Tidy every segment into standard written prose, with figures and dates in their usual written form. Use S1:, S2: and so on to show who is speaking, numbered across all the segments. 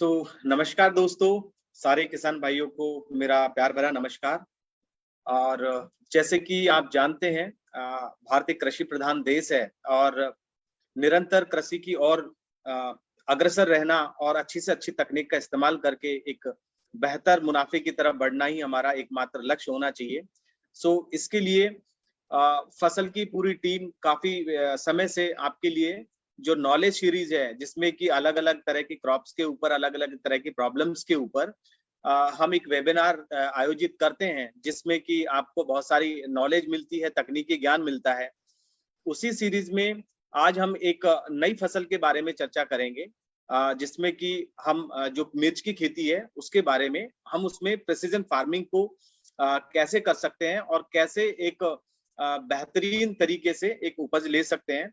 S1: नमस्कार दोस्तों, सारे किसान भाइयों को मेरा प्यार भरा नमस्कार। और जैसे कि आप जानते हैं, भारत एक कृषि प्रधान देश है और निरंतर कृषि की ओर अ, अग्रसर रहना और अच्छी से अच्छी तकनीक का इस्तेमाल करके एक बेहतर मुनाफे की तरफ बढ़ना ही हमारा एकमात्र लक्ष्य होना चाहिए। इसके लिए फसल की पूरी टीम काफ़ी समय से आपके लिए जो नॉलेज सीरीज़ है, जिसमें कि अलग-अलग तरह की क्रॉप्स के ऊपर, अलग-अलग तरह की प्रॉब्लम्स के ऊपर हम एक वेबिनार आयोजित करते हैं, जिसमें कि आपको बहुत सारी नॉलेज मिलती है, तकनीकी ज्ञान मिलता है। उसी सीरीज में आज हम एक नई फसल के बारे में चर्चा करेंगे, जिसमें कि हम जो मिर्च की खेती है उसके बारे में हम उसमें प्रिसिजन फार्मिंग को कैसे कर सकते हैं और कैसे एक बेहतरीन तरीके से एक उपज ले सकते हैं,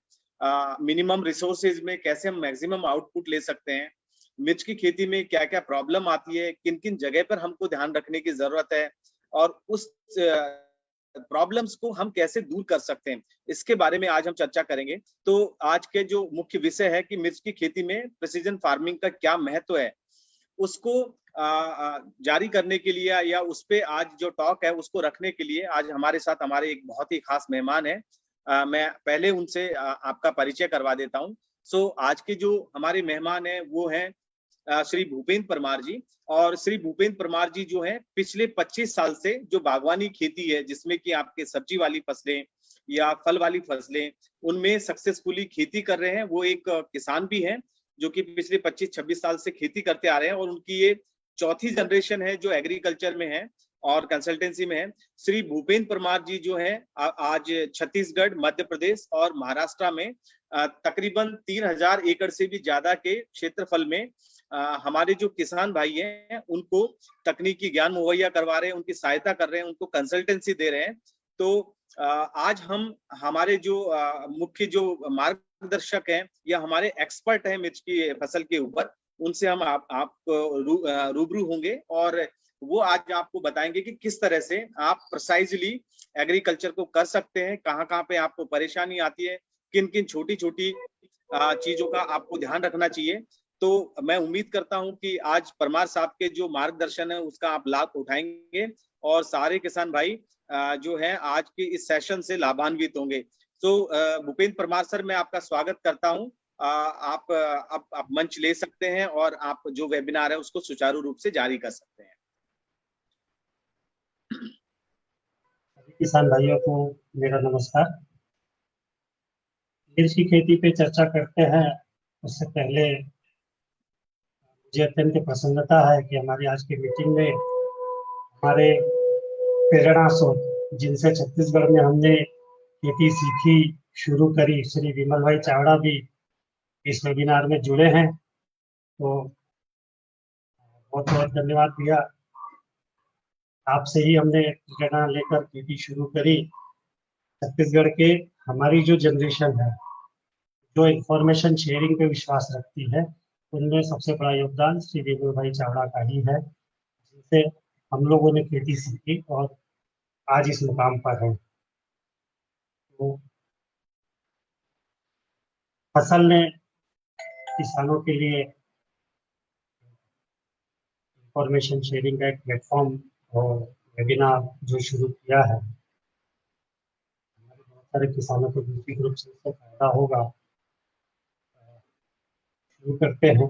S1: मिनिमम रिसोर्सेज में कैसे हम मैक्सिमम आउटपुट ले सकते हैं, मिर्च की खेती में क्या-क्या प्रॉब्लम आती है, किन-किन जगह पर हमको ध्यान रखने की ज़रूरत है और उस प्रॉब्लम्स को हम कैसे दूर कर सकते हैं, इसके बारे में आज हम चर्चा करेंगे। तो आज के जो मुख्य विषय है कि मिर्च की खेती में प्रिसिजन फार्मिंग का क्या महत्व है, उसको जारी करने के लिए या उस पे आज जो टॉक है उसको रखने के लिए आज हमारे साथ हमारे एक बहुत ही खास मेहमान हैं। मैं पहले उनसे आपका परिचय करवा देता हूँ। आज के जो हमारे मेहमान हैं वो हैं श्री भूपेंद्र परमार जी। और श्री भूपेंद्र परमार जी जो हैं पिछले 25 साल से जो बागवानी खेती है, जिसमें कि आपके सब्जी वाली फसलें या फल वाली फसलें, उनमें सक्सेसफुली खेती कर रहे हैं। वो एक किसान भी हैं, जो कि पिछले 25-26 साल से खेती करते आ रहे हैं और उनकी ये चौथी जनरेशन है जो एग्रीकल्चर में है और कंसल्टेंसी में है। श्री भूपेंद्र परमार जी जो है आज छत्तीसगढ़, मध्य प्रदेश और महाराष्ट्र में तकरीबन 3000 एकड़ से भी ज्यादा के क्षेत्रफल में हमारे जो किसान भाई हैं उनको तकनीकी ज्ञान मुहैया करवा रहे हैं, उनकी सहायता कर रहे हैं, उनको कंसल्टेंसी दे रहे हैं। तो आज हम हमारे जो मुख्य जो मार्गदर्शक हैं या हमारे एक्सपर्ट हैं मिर्च की फसल के ऊपर, उनसे हम आप रूबरू होंगे और वो आज आपको बताएंगे कि किस तरह से आप प्रिसाइजली एग्रीकल्चर को कर सकते हैं, कहाँ-कहाँ पे आपको परेशानी आती है, किन-किन छोटी-छोटी चीजों का आपको ध्यान रखना चाहिए। तो मैं उम्मीद करता हूं कि आज परमार साहब के जो मार्गदर्शन है उसका आप लाभ उठाएंगे और सारे किसान भाई जो है आज के इस सेशन से लाभान्वित होंगे। भूपेंद्र परमार सर, मैं आपका स्वागत करता हूं। आप मंच ले सकते हैं और आप जो वेबिनार है उसको सुचारू रूप से जारी कर सकते हैं।
S2: किसान भाइयों को मेरा नमस्कार। मिर्च की खेती पे चर्चा करते हैं उससे पहले मुझे अत्यंत प्रसन्नता है कि हमारी आज की मीटिंग में हमारे प्रेरणा स्रोत जिनसे छत्तीसगढ़ में हमने खेती सीखी शुरू करी, श्री विमल भाई चावड़ा भी इस वेबिनार में जुड़े हैं। तो बहुत बहुत धन्यवाद भैया, आपसे ही हमने प्रेरणा लेकर खेती शुरू करी। छत्तीसगढ़ के हमारी जो जनरेशन है जो इंफॉर्मेशन शेयरिंग पे विश्वास रखती है, उनमें सबसे बड़ा योगदान श्री विमल भाई चावड़ा का ही है, जिनसे हम लोगों ने खेती सीखी और आज इस मुकाम पर है। तो फसल ने किसानों के लिए इंफॉर्मेशन शेयरिंग का एक प्लेटफॉर्म और वेबिनार जो शुरू किया है, हमारे बहुत सारे किसानों को निश्चित रूप से इससे फायदा होगा। शुरू करते हैं।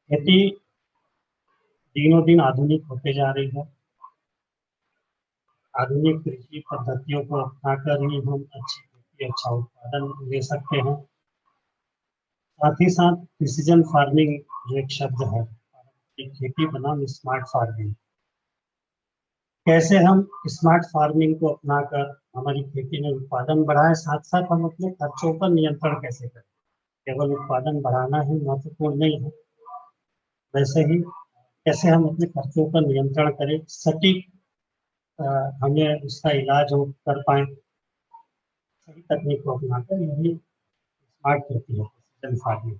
S2: खेती दिनों दिन आधुनिक होते जा रही है। आधुनिक कृषि पद्धतियों को अपनाकर ही हम अच्छी खेती, अच्छा उत्पादन ले सकते हैं। साथ ही साथ प्रिसीजन फार्मिंग जो एक शब्द है, एक खेती बनाम स्मार्ट फार्मिंग, कैसे हम स्मार्ट फार्मिंग को अपनाकर हमारी खेती में उत्पादन बढ़ाएं, साथ साथ हम अपने खर्चों पर नियंत्रण कैसे करें। केवल उत्पादन बढ़ाना ही महत्वपूर्ण नहीं है, वैसे ही कैसे हम अपने खर्चों पर नियंत्रण करें, सटीक हमें उसका इलाज हो कर पाए, सही तकनीक को अपनाकर, यही स्मार्ट खेती है, precision farming.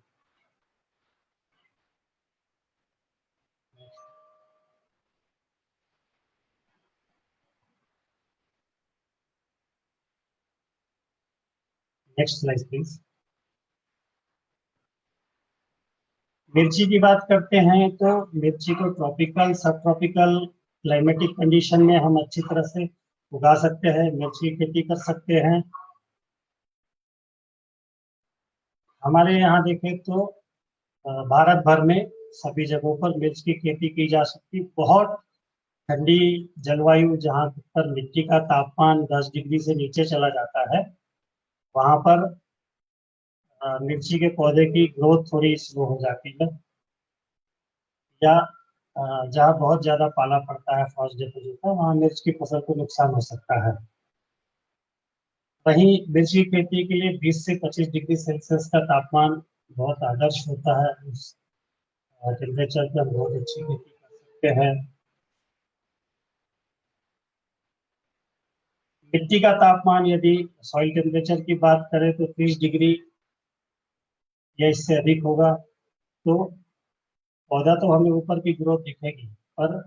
S2: Next slide please. मिर्ची की बात करते हैं तो मिर्ची को ट्रॉपिकल सब ट्रॉपिकल क्लाइमेटिक कंडीशन में हम अच्छी तरह से उगा सकते हैं, मिर्ची की खेती कर सकते हैं। हमारे यहाँ देखें तो भारत भर में सभी जगहों पर मिर्च की खेती की जा सकती है। बहुत ठंडी जलवायु जहाँ पर मिट्टी का तापमान 10 डिग्री से नीचे चला जाता है, वहां पर मिर्ची के पौधे की ग्रोथ थोड़ी स्लो हो जाती है। या जहाँ बहुत ज्यादा पाला पड़ता है, फॉस्ट डिपॉजिट है, वहाँ मिर्च की फसल को नुकसान हो सकता है। वहीं मिर्च की खेती के लिए 20 से 25 डिग्री सेल्सियस का तापमान बहुत आदर्श होता है। उस टेम्परेचर पे हम बहुत अच्छी खेती कर सकते हैं। मिट्टी का तापमान यदि सॉइल टेम्परेचर की बात करें तो 30 डिग्री या इससे अधिक होगा तो पौधा तो हमें ऊपर की ग्रोथ दिखेगी, पर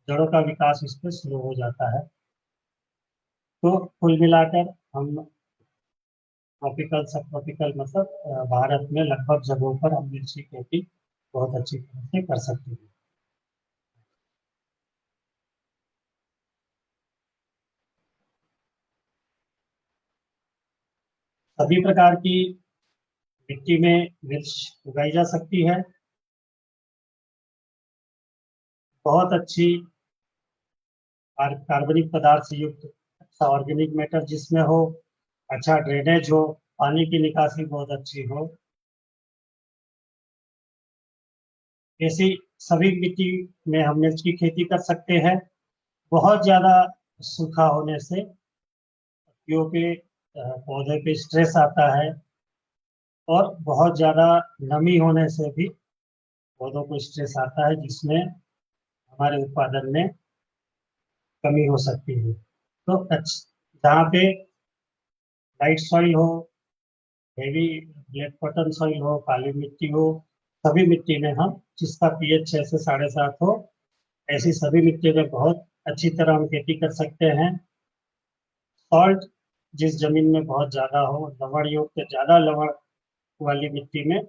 S2: जड़ों का विकास इस पर स्लो हो जाता है। तो कुल मिलाकर हम ट्रॉपिकल सब ट्रॉपिकल मतलब भारत में लगभग जगहों पर हम मिर्च की खेती बहुत अच्छी तरह से कर सकते हैं। सभी प्रकार की मिट्टी में मिर्च उगाई जा सकती है। बहुत अच्छी कार्बनिक पदार्थ से युक्त अच्छा ऑर्गेनिक मैटर जिसमें हो, अच्छा ड्रेनेज हो, पानी की निकासी बहुत अच्छी हो, ऐसी सभी मिट्टी में हम मिर्च की खेती कर सकते हैं। बहुत ज्यादा सूखा होने से पत्तियों पे पौधे पे स्ट्रेस आता है, और बहुत ज्यादा नमी होने से भी पौधों को स्ट्रेस आता है, जिसमें हमारे उत्पादन में कमी हो सकती है। तो जहाँ पे लाइट सॉइल हो, हेवी ब्लैक बटन सॉइल हो, काली मिट्टी हो, सभी मिट्टी में हम जिसका पीएच 6 से 7.5 हो, ऐसी सभी मिट्टी में बहुत अच्छी तरह हम खेती कर सकते हैं। सॉल्ट जिस जमीन में बहुत ज्यादा हो, लवण युक्त ज्यादा लवण वाली मिट्टी में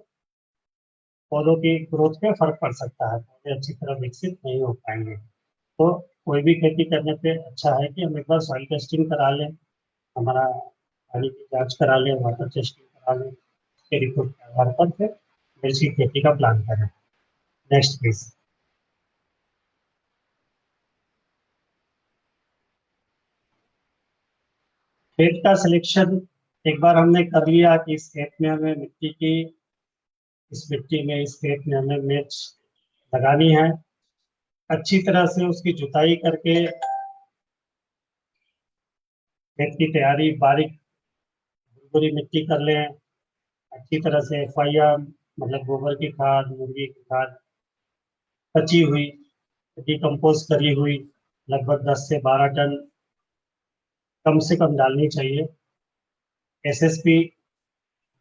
S2: पौधों की ग्रोथ पे फर्क पड़ सकता है, पौधे अच्छी तरह विकसित नहीं हो पाएंगे। तो कोई भी खेती करने पे अच्छा है कि हम एक बार सॉइल टेस्टिंग करा लें, हमारा पानी की जांच करा लें, वाटर टेस्टिंग करा लें, उसके रिपोर्ट के आधार पर फिर मिर्च की खेती का प्लान करें। Next please. खेत का सिलेक्शन एक बार हमने कर लिया कि इस खेत में हमें मिट्टी की, इस मिट्टी में इस खेत में हमें मिर्च लगानी है, अच्छी तरह से उसकी जुताई करके खेत की तैयारी बारीक भुरभुरी मिट्टी कर लें, अच्छी तरह से एफआईआर मतलब गोबर की खाद, मुर्गी की खाद, पची हुई डिकम्पोज करी हुई लगभग 10 से 12 टन कम से कम डालनी चाहिए। एसएसपी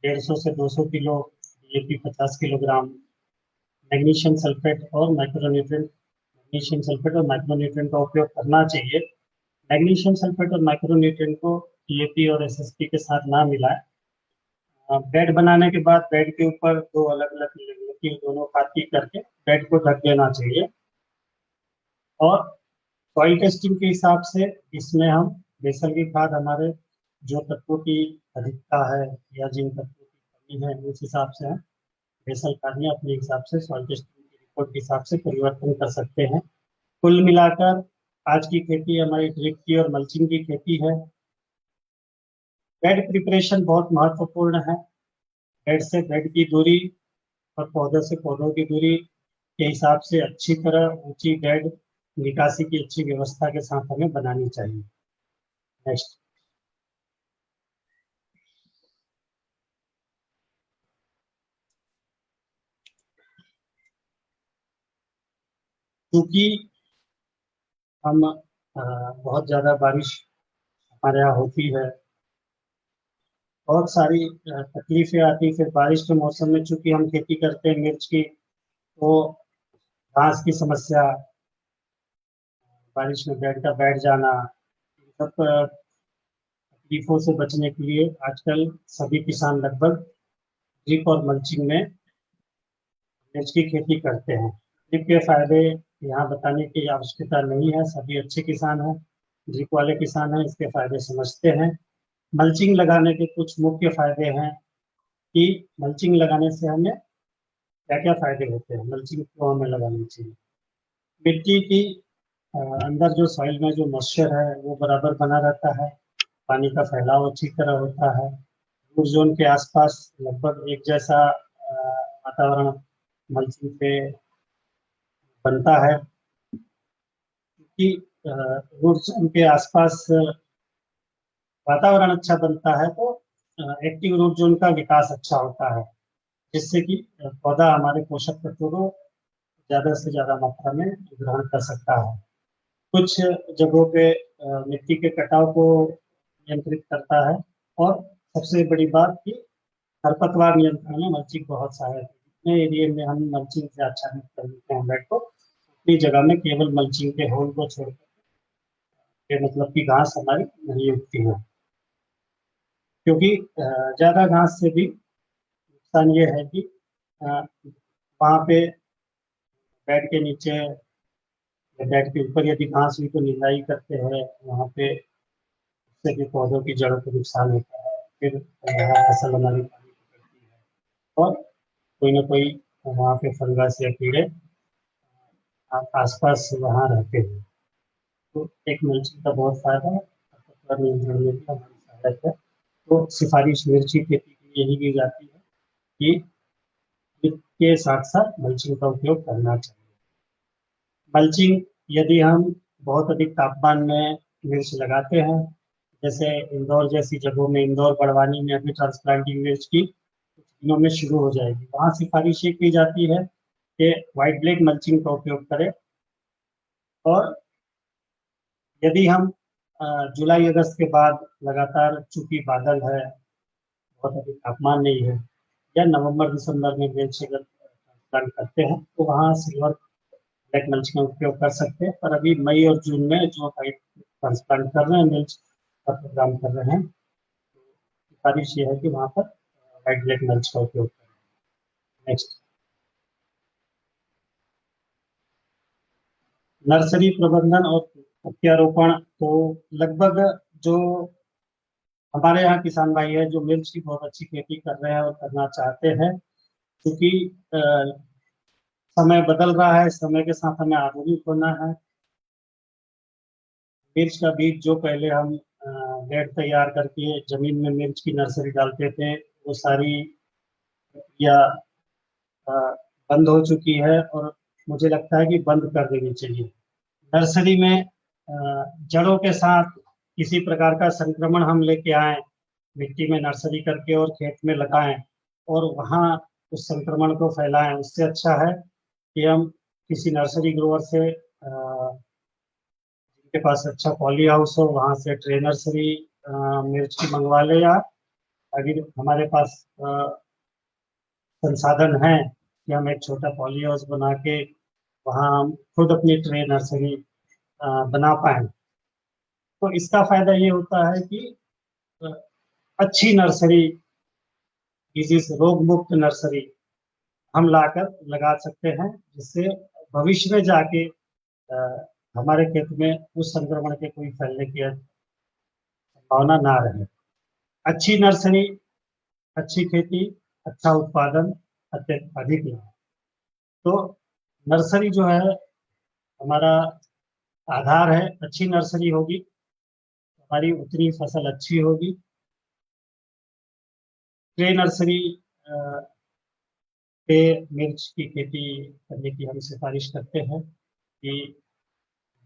S2: 150 से 200 kilo, DAP 50 kilogram, magnesium sulphate और माइक्रोन्यूट्रिएंट, मैग्नीशियम सल्फेट और माइक्रोन्यूट्रिएंट का उपयोग करना चाहिए। मैग्नीशियम सल्फेट और माइक्रोन्यूट्रिएंट को डीएपी और एसएसपी के साथ ना मिलाएं। बेड बनाने के बाद बेड के ऊपर दो अलग अलग लेवल की दोनों खाती करके बेड को ढक देना चाहिए। और सॉइल टेस्टिंग के हिसाब से इसमें हम बेसल की खाद हमारे जो तत्वों की अधिकता है या जिन तत्वों की कमी है उस हिसाब से हम बेसल खाद में अपने हिसाब से सॉइल टेस्टिंग की रिपोर्ट के हिसाब से परिवर्तन कर सकते हैं। कुल मिलाकर आज की खेती हमारी ड्रिप की और मल्चिंग की खेती है। बेड प्रिपरेशन बहुत महत्वपूर्ण है। बेड से बेड की दूरी और पौधे से पौधों की दूरी के हिसाब से अच्छी तरह ऊंची बेड निकासी की अच्छी व्यवस्था के साथ हमें बनानी चाहिए। नेक्स्ट। क्योंकि हम बहुत ज्यादा बारिश हमारे यहाँ होती है, बहुत सारी तकलीफें आती, फिर बारिश के मौसम में चूंकि हम खेती करते हैं मिर्च की, तो घास की समस्या, बारिश में बेड का बैठ जाना, इन सब तकलीफों से बचने के लिए आजकल सभी किसान लगभग ड्रिप और मल्चिंग में मिर्च की खेती करते हैं। ड्रिप के फायदे यहाँ बताने की आवश्यकता नहीं है, सभी अच्छे किसान हैं, ड्रिप वाले किसान हैं, इसके फायदे समझते हैं। मल्चिंग लगाने के कुछ मुख्य फायदे हैं कि मल्चिंग लगाने से हमें क्या क्या फायदे होते हैं, मल्चिंग क्यों हमें लगानी चाहिए। मिट्टी की अंदर जो सॉइल में जो मॉइस्चर है वो बराबर बना रहता है, पानी का फैलाव अच्छी तरह होता है, रूट जोन के आसपास लगभग एक जैसा वातावरण मल्चिंग से बनता है। क्योंकि रूट जोन के आसपास वातावरण अच्छा बनता है तो एक्टिव रूट जोन का विकास अच्छा होता है, जिससे कि पौधा हमारे पोषक तत्वों को ज्यादा से ज्यादा मात्रा में ग्रहण कर सकता है। कुछ जगहों पे मिट्टी के कटाव को नियंत्रित करता है। और सबसे बड़ी बात कि खरपतवार नियंत्रण में मल्चिंग बहुत सहायक है। जितने एरिया में हम मल्चिंग से आच्छादित कर देते हैं बेड को, उतनी जगह में केवल मल्चिंग के होल को छोड़कर मतलब कि घास हमारी नहीं उगती है। क्योंकि ज्यादा घास से भी नुकसान ये है कि वहाँ पे बेड के नीचे या बेड के ऊपर यदि घास हुई तो निंदाई करते हैं वहाँ पे, इससे भी पौधों की जड़ों को नुकसान होता है, फिर फसल हमारी पानी पकड़ती है और कोई ना कोई वहाँ पे फंगस या कीड़े आसपास वहाँ रहते हैं। तो एक मल्चिंग का बहुत फायदा है, खरपतवार नियंत्रण में भी हमारी सहायक है। तो सिफारिश मिर्ची खेती की यही की जाती है कि के साथ साथ मल्चिंग का उपयोग करना चाहिए। मल्चिंग यदि हम बहुत अधिक तापमान में मिर्च लगाते हैं, जैसे इंदौर जैसी जगहों में, इंदौर बड़वानी में अभी ट्रांसप्लांटिंग मिर्च की कुछ दिनों में शुरू हो जाएगी, वहाँ सिफारिश ये की जाती है कि व्हाइट ब्लैक मल्चिंग का उपयोग करें। और यदि हम जुलाई अगस्त के बाद लगातार चूंकि बादल है, बहुत अधिक तापमान नहीं है, या नवंबर दिसंबर में मिर्च अगर ट्रांसप्लांट करते हैं तो वहाँ सिल्वर ब्लैक मल्च का उपयोग कर सकते हैं। पर अभी मई और जून में जो हाइट ट्रांसप्लांट कर रहे हैं, मिर्च का प्रोग्राम कर रहे हैं, सिफारिश ये है कि वहाँ पर व्हाइट ब्लैक मल्च का उपयोग करें। नेक्स्ट, नर्सरी प्रबंधन और प्रत्यारोपण। तो लगभग जो हमारे यहाँ किसान भाई है जो मिर्च की बहुत अच्छी खेती कर रहे हैं और करना चाहते हैं, क्योंकि समय बदल रहा है, समय के साथ हमें आधुनिक होना है। मिर्च का बीज जो पहले हम बेड तैयार करके जमीन में मिर्च की नर्सरी डालते थे, वो सारी प्रक्रिया बंद हो चुकी है और मुझे लगता है कि बंद कर देनी चाहिए। नर्सरी में जड़ों के साथ किसी प्रकार का संक्रमण हम लेके आए, मिट्टी में नर्सरी करके और खेत में लगाएं और वहाँ उस संक्रमण को फैलाएं, उससे अच्छा है कि हम किसी नर्सरी ग्रोवर से जिनके पास अच्छा पॉली हाउस हो वहां से ट्रे नर्सरी मिर्च की मंगवा ले, या अगर हमारे पास संसाधन है कि हम एक छोटा पॉली हाउस बना के वहाँ हम खुद अपनी ट्रे नर्सरी बना पाए, तो इसका फायदा ये होता है कि अ, अच्छी नर्सरी, डिजीज रोग मुक्त नर्सरी हम लाकर लगा सकते हैं, जिससे भविष्य में जाके हमारे खेत में उस संक्रमण के कोई फैलने की संभावना ना रहे। अच्छी नर्सरी, अच्छी खेती, अच्छा उत्पादन, अधिक लाभ। तो नर्सरी जो है हमारा आधार है, अच्छी नर्सरी होगी हमारी उतनी फसल अच्छी होगी। ट्रे नर्सरी पे मिर्च की खेती करने की हम सिफारिश करते हैं कि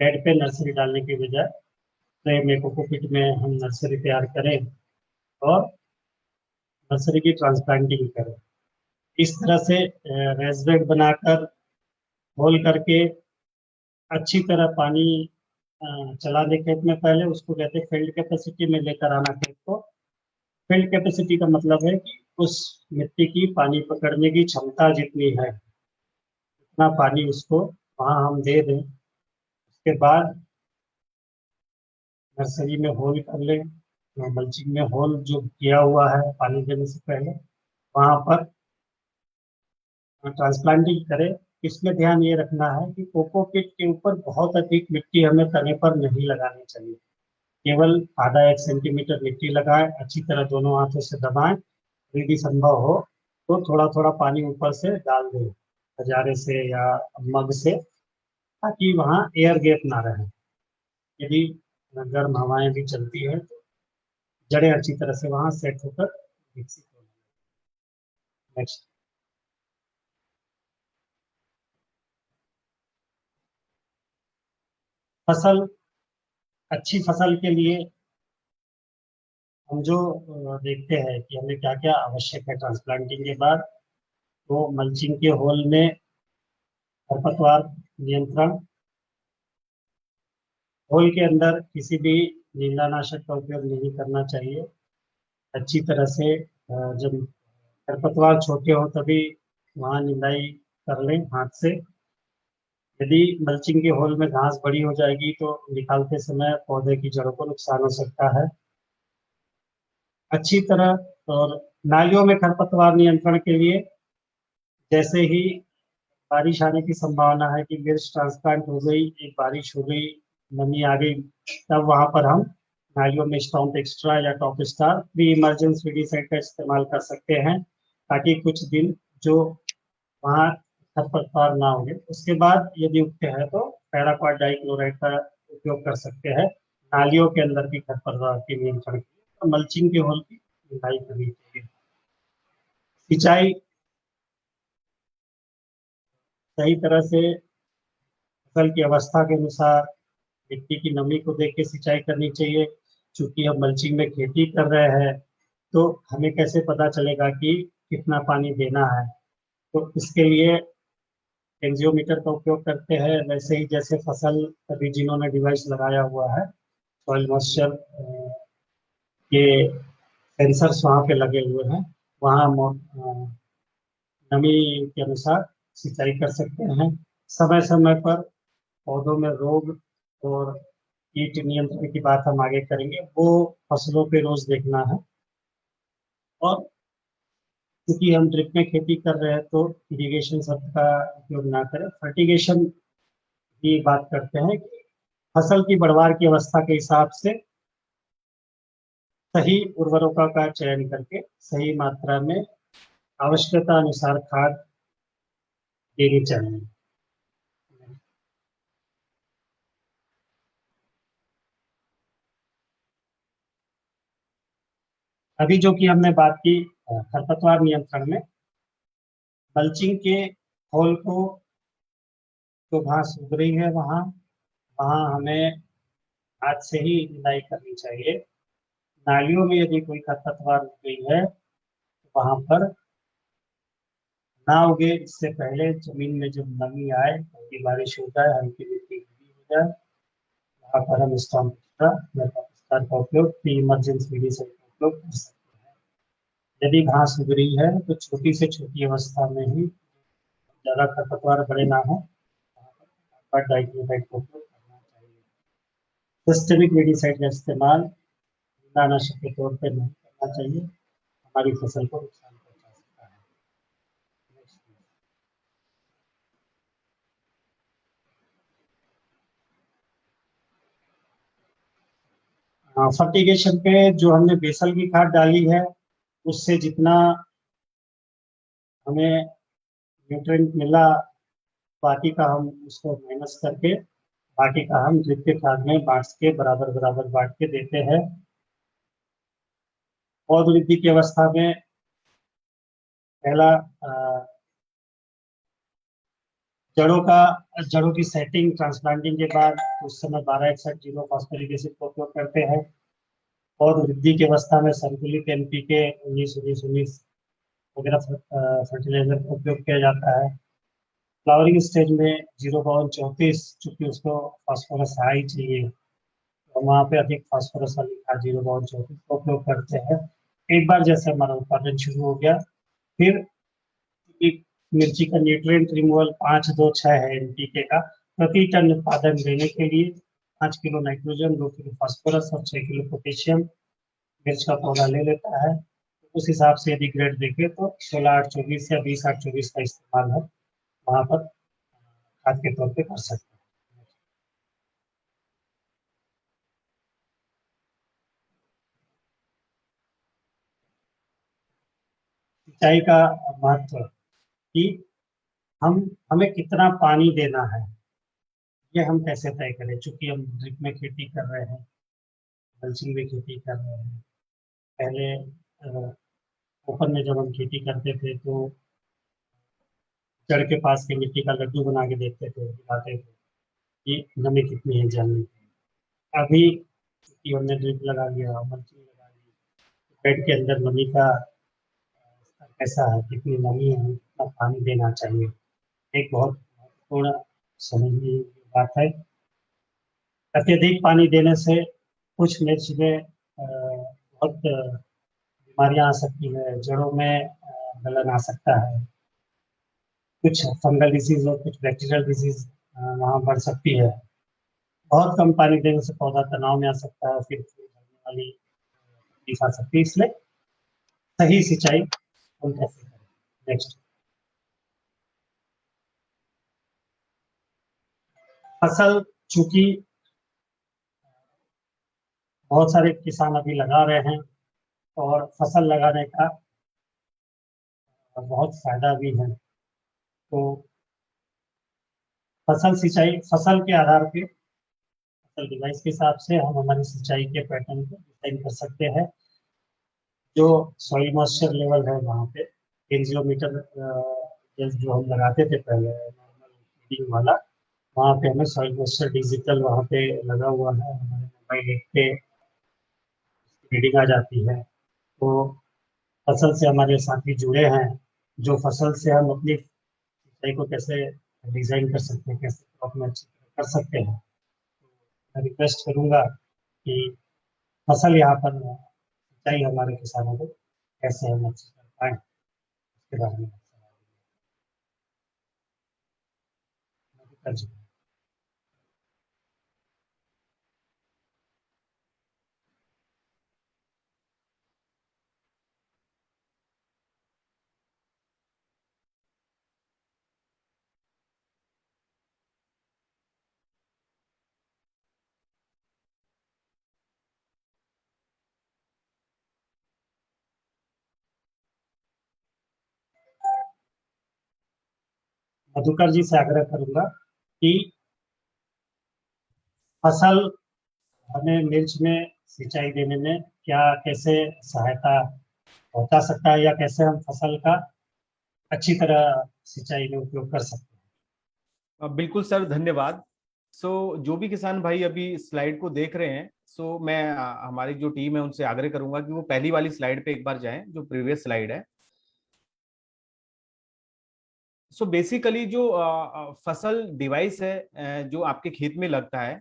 S2: बेड पे नर्सरी डालने के बजाय ट्रे में कोकोपीट में हम नर्सरी तैयार करें और नर्सरी की ट्रांसप्लांटिंग करें। इस तरह से रेस बेड बनाकर होल करके अच्छी तरह पानी चला दे खेत में, पहले उसको कहते हैं फील्ड कैपेसिटी में लेकर आना खेत को। फील्ड कैपेसिटी का मतलब है कि उस मिट्टी की पानी पकड़ने की क्षमता जितनी है उतना पानी उसको वहाँ हम दे दें। उसके बाद नर्सरी में होल कर लें, मल्चिंग में होल जो किया हुआ है पानी देने से पहले, वहाँ पर ट्रांसप्लांटिंग करें, इसमें ध्यान ये रखना है कि कोकोपीट के ऊपर बहुत अधिक मिट्टी हमें तने पर नहीं लगानी चाहिए। केवल आधा 1 सेंटीमीटर मिट्टी लगाएं, अच्छी तरह दोनों हाथों से दबाएं, यदि संभव हो तो थोड़ा थोड़ा पानी ऊपर से डाल दें हजारे से या मग से, ताकि वहाँ एयर गैप ना रहे। यदि गर्म हवाएं भी चलती है तो जड़ें अच्छी तरह से वहाँ सेट होकर विकसित हो। नेक्स्ट। फसल, अच्छी फसल के लिए हम जो देखते हैं कि हमें क्या क्या आवश्यक है ट्रांसप्लांटिंग के बाद, तो मल्चिंग के होल में खरपतवार नियंत्रण, होल के अंदर किसी भी नींदानाशक का उपयोग नहीं करना चाहिए। अच्छी तरह से जब खरपतवार छोटे हो तभी वहाँ निंदाई कर लें हाथ से। यदि मल्चिंग के होल में घास बड़ी हो जाएगी तो निकालते समय पौधे की जड़ों को नुकसान हो सकता है। अच्छी तरह और नालियों में खरपतवार नियंत्रण के लिए, जैसे ही बारिश आने की संभावना है कि मिर्च ट्रांसप्लांट हो गई, एक बारिश हो गई, नमी आ गई, तब वहां पर हम नालियों में स्टॉम्प एक्स्ट्रा या top star pre emergence weedicide का इस्तेमाल कर सकते हैं, ताकि कुछ दिन जो वहाँ खरपतवार ना होंगे। उसके बाद यदि उगते हैं तो पैराक्वाट डाइक्लोराइड का उपयोग कर सकते हैं नालियों के अंदर की खरपतवार के नियंत्रण के लिए। तो मल्चिंग के होल की निराई करनी चाहिए। सिंचाई सही तरह से फसल की अवस्था के अनुसार मिट्टी की नमी को देख के सिंचाई करनी चाहिए। चूंकि हम मल्चिंग में खेती कर रहे हैं तो हमें कैसे पता चलेगा कि कितना पानी देना है, तो इसके लिए टेंजियोमीटर का उपयोग करते हैं। वैसे ही जैसे फसल, अभी जिन्होंने डिवाइस लगाया हुआ है, सॉइल मॉइस्चर के सेंसर्स वहाँ पे लगे हुए हैं, वहाँ नमी के अनुसार सिंचाई कर सकते हैं। समय समय पर पौधों में रोग और कीट नियंत्रण की बात हम आगे करेंगे, वो फसलों पे रोज देखना है। और क्योंकि हम ड्रिप में खेती कर रहे हैं तो इरिगेशन शब्द का उपयोग ना करें, फर्टिगेशन की बात करते हैं कि फसल की बढ़वार की अवस्था के हिसाब से सही उर्वरकों का चयन करके सही मात्रा में आवश्यकता अनुसार खाद देनी चाहिए। अभी जो कि हमने बात की खरपतवार नियंत्रण में, मल्चिंग के होल को, जो घास उग रही है वहाँ वहाँ हमें हाथ से ही निदाई करनी चाहिए। नालियों में यदि कोई खरपतवार उग गई है तो वहाँ पर ना उगे इससे पहले जमीन में जब नमी आए, हल्की बारिश हो जाए, हल्की मिट्टी गीली हो जाए, वहाँ पर हम स्टॉम्प का उपयोग, प्री इमरजेंसी विधि से उपयोग कर सकते हैं। यदि घास उग रही है तो छोटी से छोटी अवस्था में ही, ज्यादा खरपतवार बड़े ना हो, डाइक्लोराइड का उपयोग करना चाहिए। सिस्टेमिक विडिसाइड का इस्तेमाल कीटनाशक के तौर पर नहीं करना चाहिए, हमारी फसल को नुकसान पहुंचा सकता है। फर्टिगेशन पे जो हमने बेसल की खाद डाली है, उससे जितना हमें न्यूट्रिएंट मिला, बाकी का हम उसको माइनस करके बाकी का हम ड्रिप के खाद में बांट के बराबर बराबर बांट के देते हैं। पौध वृद्धि की अवस्था में पहला जड़ों की सेटिंग ट्रांसप्लांटिंग के बाद उस समय 1261 फॉस्फोरिक एसिड का उपयोग करते हैं। पौध वृद्धि की अवस्था में संतुलित NPK 19-19-19 वगैरह फर्टिलाइजर का उपयोग किया जाता है। फ्लावरिंग स्टेज में 0:34, चूंकि उसको फास्फोरस हाई चाहिए तो वहाँ पे अधिक फास्फोरस वाली खाद 0:34 का उपयोग करते हैं। एक बार जैसे हमारा उत्पादन शुरू हो गया, फिर मिर्ची का न्यूट्रिएंट रिमूवल 5-2-6 है NPK का, प्रति टन उत्पादन देने के लिए 5 किलो नाइट्रोजन, 2 किलो फास्फोरस और 6 किलो पोटेशियम मिर्च का पौधा ले लेता है। उस हिसाब से यदि ग्रेड देखें तो 16-8-24 या 20-8-24 का इस्तेमाल हम वहाँ पर खाद के तौर पे कर सकते हैं। सिंचाई का महत्व कि हम हमें कितना पानी देना है, ये हम कैसे तय करें। चूंकि हम ड्रिप में खेती कर रहे हैं, मल्चिंग में खेती कर रहे हैं। पहले ओपन में जब हम खेती करते थे तो जड़ के पास के मिट्टी का लड्डू बना के देखते थे, दिखाते थे कि नमी कितनी है जानने के लिए। अभी कि हमने ड्रिप लगा लिया, मल्चिंग लगा ली, बेड के अंदर नमी का स्तर कैसा है, कितनी नमी है, कितना पानी देना चाहिए, एक बहुत महत्वपूर्ण समझने की बात है। अत्यधिक पानी देने से कुछ मिर्च में बहुत बीमारियां आ सकती है, जड़ों में गलन आ सकता है, कुछ फंगल डिजीज और कुछ बैक्टीरियल डिजीज वहाँ बढ़ सकती है। बहुत कम पानी देने से पौधा तनाव में आ सकता है, फिर फूल झड़ने वाली तकलीफ आ सकती है। इसलिए सही सिंचाई हम कैसे करें। नेक्स्ट, फसल, चूंकि बहुत सारे किसान अभी लगा रहे हैं और फसल लगाने का बहुत फायदा भी है, तो फसल सिंचाई, फसल के आधार पे, फसल डिवाइस के हिसाब से हम हमारी सिंचाई के पैटर्न को डिजाइन कर सकते हैं। जो सॉइल मॉइस्चर लेवल है वहाँ पे एंजियोमीटर जो हम लगाते थे पहले नॉर्मल रीडिंग वाला, वहाँ पे हमें सॉइल मॉइस्चर डिजिटल वहाँ पे लगा हुआ है, हमारे मोबाइल ऐप पे रीडिंग आ जाती है। तो फसल से हमारे साथी जुड़े हैं, जो फसल से हम अपनी सिंचाई को कैसे डिजाइन कर सकते हैं, कैसे क्रॉप में अच्छी तरह कर सकते हैं। मैं रिक्वेस्ट करूंगा कि फसल यहाँ पर सिंचाई हमारे किसानों को कैसे हम अच्छी कर पाए, इसके बारे में सवाल। मधुकर जी से आग्रह करूंगा कि फसल हमें मिर्च में सिंचाई देने में क्या कैसे सहायता पहुंचा सकता है, या कैसे हम फसल का अच्छी तरह सिंचाई में उपयोग कर सकते हैं।
S3: बिल्कुल सर, धन्यवाद। जो भी किसान भाई अभी स्लाइड को देख रहे हैं, मैं हमारी जो टीम है उनसे आग्रह करूंगा कि वो पहली वाली स्लाइड पे एक बार जाएं, जो प्रीवियस स्लाइड है। बेसिकली जो फसल डिवाइस है जो आपके खेत में लगता है,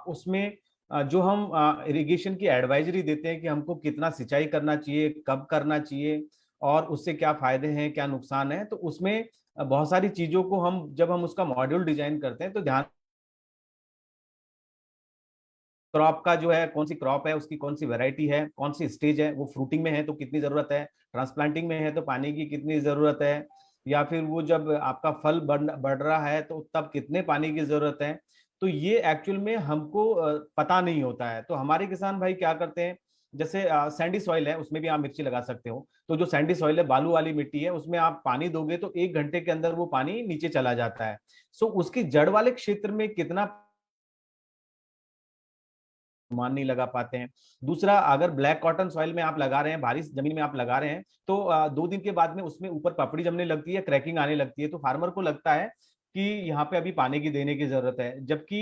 S3: उसमें जो हम इरिगेशन की एडवाइजरी देते हैं कि हमको कितना सिंचाई करना चाहिए, कब करना चाहिए और उससे क्या फायदे हैं, क्या नुकसान है, तो उसमें बहुत सारी चीजों को हम जब हम उसका मॉड्यूल डिजाइन करते हैं तो ध्यान, क्रॉप का जो है, कौन सी क्रॉप है, उसकी कौन सी वैरायटी है, कौन सी स्टेज है, वो फ्रूटिंग में है तो कितनी जरूरत है, ट्रांसप्लांटिंग में है तो पानी की कितनी जरूरत है, या फिर वो जब आपका फल बढ़ रहा है तो तब कितने पानी की जरूरत है। तो ये एक्चुअल में हमको पता नहीं होता है। तो हमारे किसान भाई क्या करते हैं, जैसे सैंडी सॉइल है, उसमें भी आप मिर्ची लगा सकते हो। तो जो सैंडी सॉइल है, बालू वाली मिट्टी है, उसमें आप पानी दोगे तो 1 घंटे के अंदर वो पानी नीचे चला जाता है। उसकी जड़ वाले क्षेत्र में कितना मान नहीं लगा पाते हैं। दूसरा, अगर ब्लैक कॉटन सॉइल में आप लगा रहे हैं, भारी जमीन में आप लगा रहे हैं, तो 2 दिन के बाद में उसमें ऊपर पपड़ी जमने लगती है, क्रैकिंग आने लगती है, तो फार्मर को लगता है कि यहाँ पे अभी पानी की देने की जरूरत है। जबकि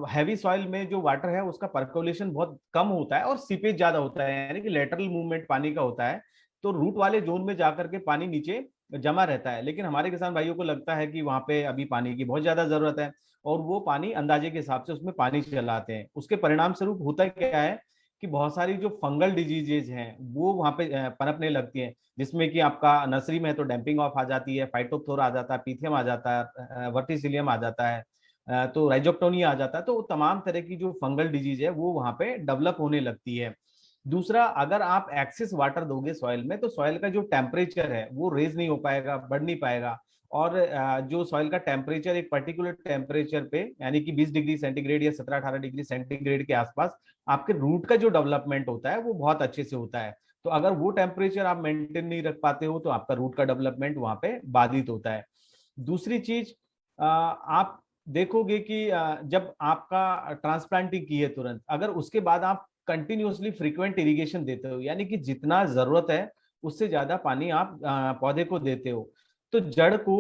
S3: हैवी सॉइल में जो वाटर है उसका पर्कुलेशन बहुत कम होता है और सीपेज ज्यादा होता है, यानी कि लेटरल मूवमेंट पानी का होता है, तो रूट वाले जोन में जाकर के पानी नीचे जमा रहता है। लेकिन हमारे किसान भाइयों को लगता है कि वहां पे अभी पानी की बहुत ज्यादा जरूरत है और वो पानी अंदाजे के हिसाब से उसमें पानी चलाते हैं। उसके परिणाम स्वरूप होता क्या है कि बहुत सारी जो फंगल डिजीजेज हैं वो वहां पे पनपने लगती हैं, जिसमें कि आपका नर्सरी में है तो डैम्पिंग ऑफ आ जाती है, फाइटोप्थोरा आ जाता है, पीथियम आ जाता है, वर्टिसिलियम आ जाता है, तो राइजोक्टोनिया आ जाता है। तो तमाम तरह की जो फंगल डिजीज है वो वहां पे डेवलप होने लगती है। दूसरा, अगर आप एक्सेस वाटर दोगे सॉइल में तो सॉइल का जो टेम्परेचर है वो रेज नहीं हो पाएगा, बढ़ नहीं पाएगा। और जो सॉइल का टेम्परेचर एक पर्टिकुलर टेम्परेचर पे यानी कि 20 डिग्री सेंटीग्रेड या 17-18 डिग्री सेंटीग्रेड के आसपास आपके रूट का जो डेवलपमेंट होता है वो बहुत अच्छे से होता है। तो अगर वो टेम्परेचर आप मेंटेन नहीं रख पाते हो तो आपका रूट का डेवलपमेंट वहां पे बाधित होता है। दूसरी चीज, आप देखोगे कि जब आपका ट्रांसप्लांटिंग की है तुरंत, अगर उसके बाद आप कंटिन्यूअसली फ्रीक्वेंट इरिगेशन देते हो यानी कि जितना जरूरत है उससे ज्यादा पानी आप पौधे को देते हो, तो जड़ को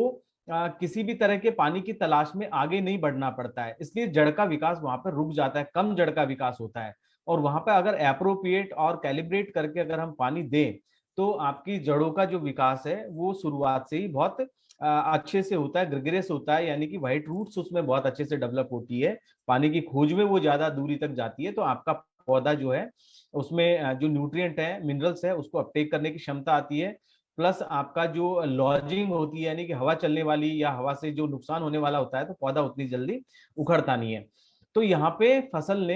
S3: किसी भी तरह के पानी की तलाश में आगे नहीं बढ़ना पड़ता है, इसलिए जड़ का विकास वहां पर रुक जाता है, कम जड़ का विकास होता है। और वहां पर अगर एप्रोप्रिएट और कैलिब्रेट करके अगर हम पानी दें तो आपकी जड़ों का जो विकास है वो शुरुआत से ही बहुत अच्छे से होता है, ग्रेगरियस होता है, यानी कि व्हाइट रूट्स उसमें बहुत अच्छे से डेवलप होती है, पानी की खोज में वो ज्यादा दूरी तक जाती है, तो आपका पौधा जो है उसमें जो न्यूट्रिएंट है, मिनरल्स है, उसको अपटेक करने की क्षमता आती है। प्लस आपका जो लॉजिंग होती है यानी कि हवा चलने वाली या हवा से जो नुकसान होने वाला होता है तो पौधा उतनी जल्दी उखड़ता नहीं है। तो यहाँ पे फसल ने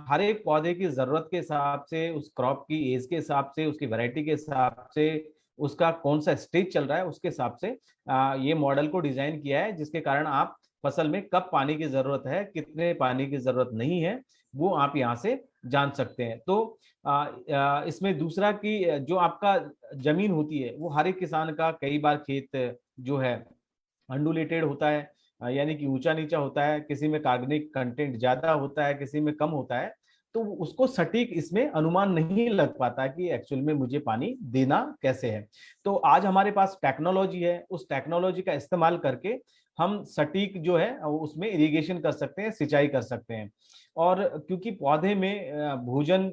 S3: हर एक पौधे की जरूरत के हिसाब से, उस क्रॉप की एज के हिसाब से, उसकी वैरायटी के हिसाब से, उसका कौन सा स्टेज चल रहा है उसके हिसाब से ये मॉडल को डिजाइन किया है, जिसके कारण आप फसल में कब पानी की जरूरत है, कितने पानी की जरूरत नहीं है, वो आप यहाँ से जान सकते हैं। तो इसमें दूसरा कि जो आपका जमीन होती है वो हर एक किसान का कई बार खेत जो है अंडुलेटेड होता है, यानी कि ऊंचा नीचा होता है, किसी में कार्बनिक कंटेंट ज्यादा होता है, किसी में कम होता है, तो उसको सटीक इसमें अनुमान नहीं लग पाता कि एक्चुअल में मुझे पानी देना कैसे है। तो आज हमारे पास टेक्नोलॉजी है, उस टेक्नोलॉजी का इस्तेमाल करके हम सटीक जो है उसमें इरिगेशन कर सकते हैं, सिंचाई कर सकते हैं। और क्योंकि पौधे में भोजन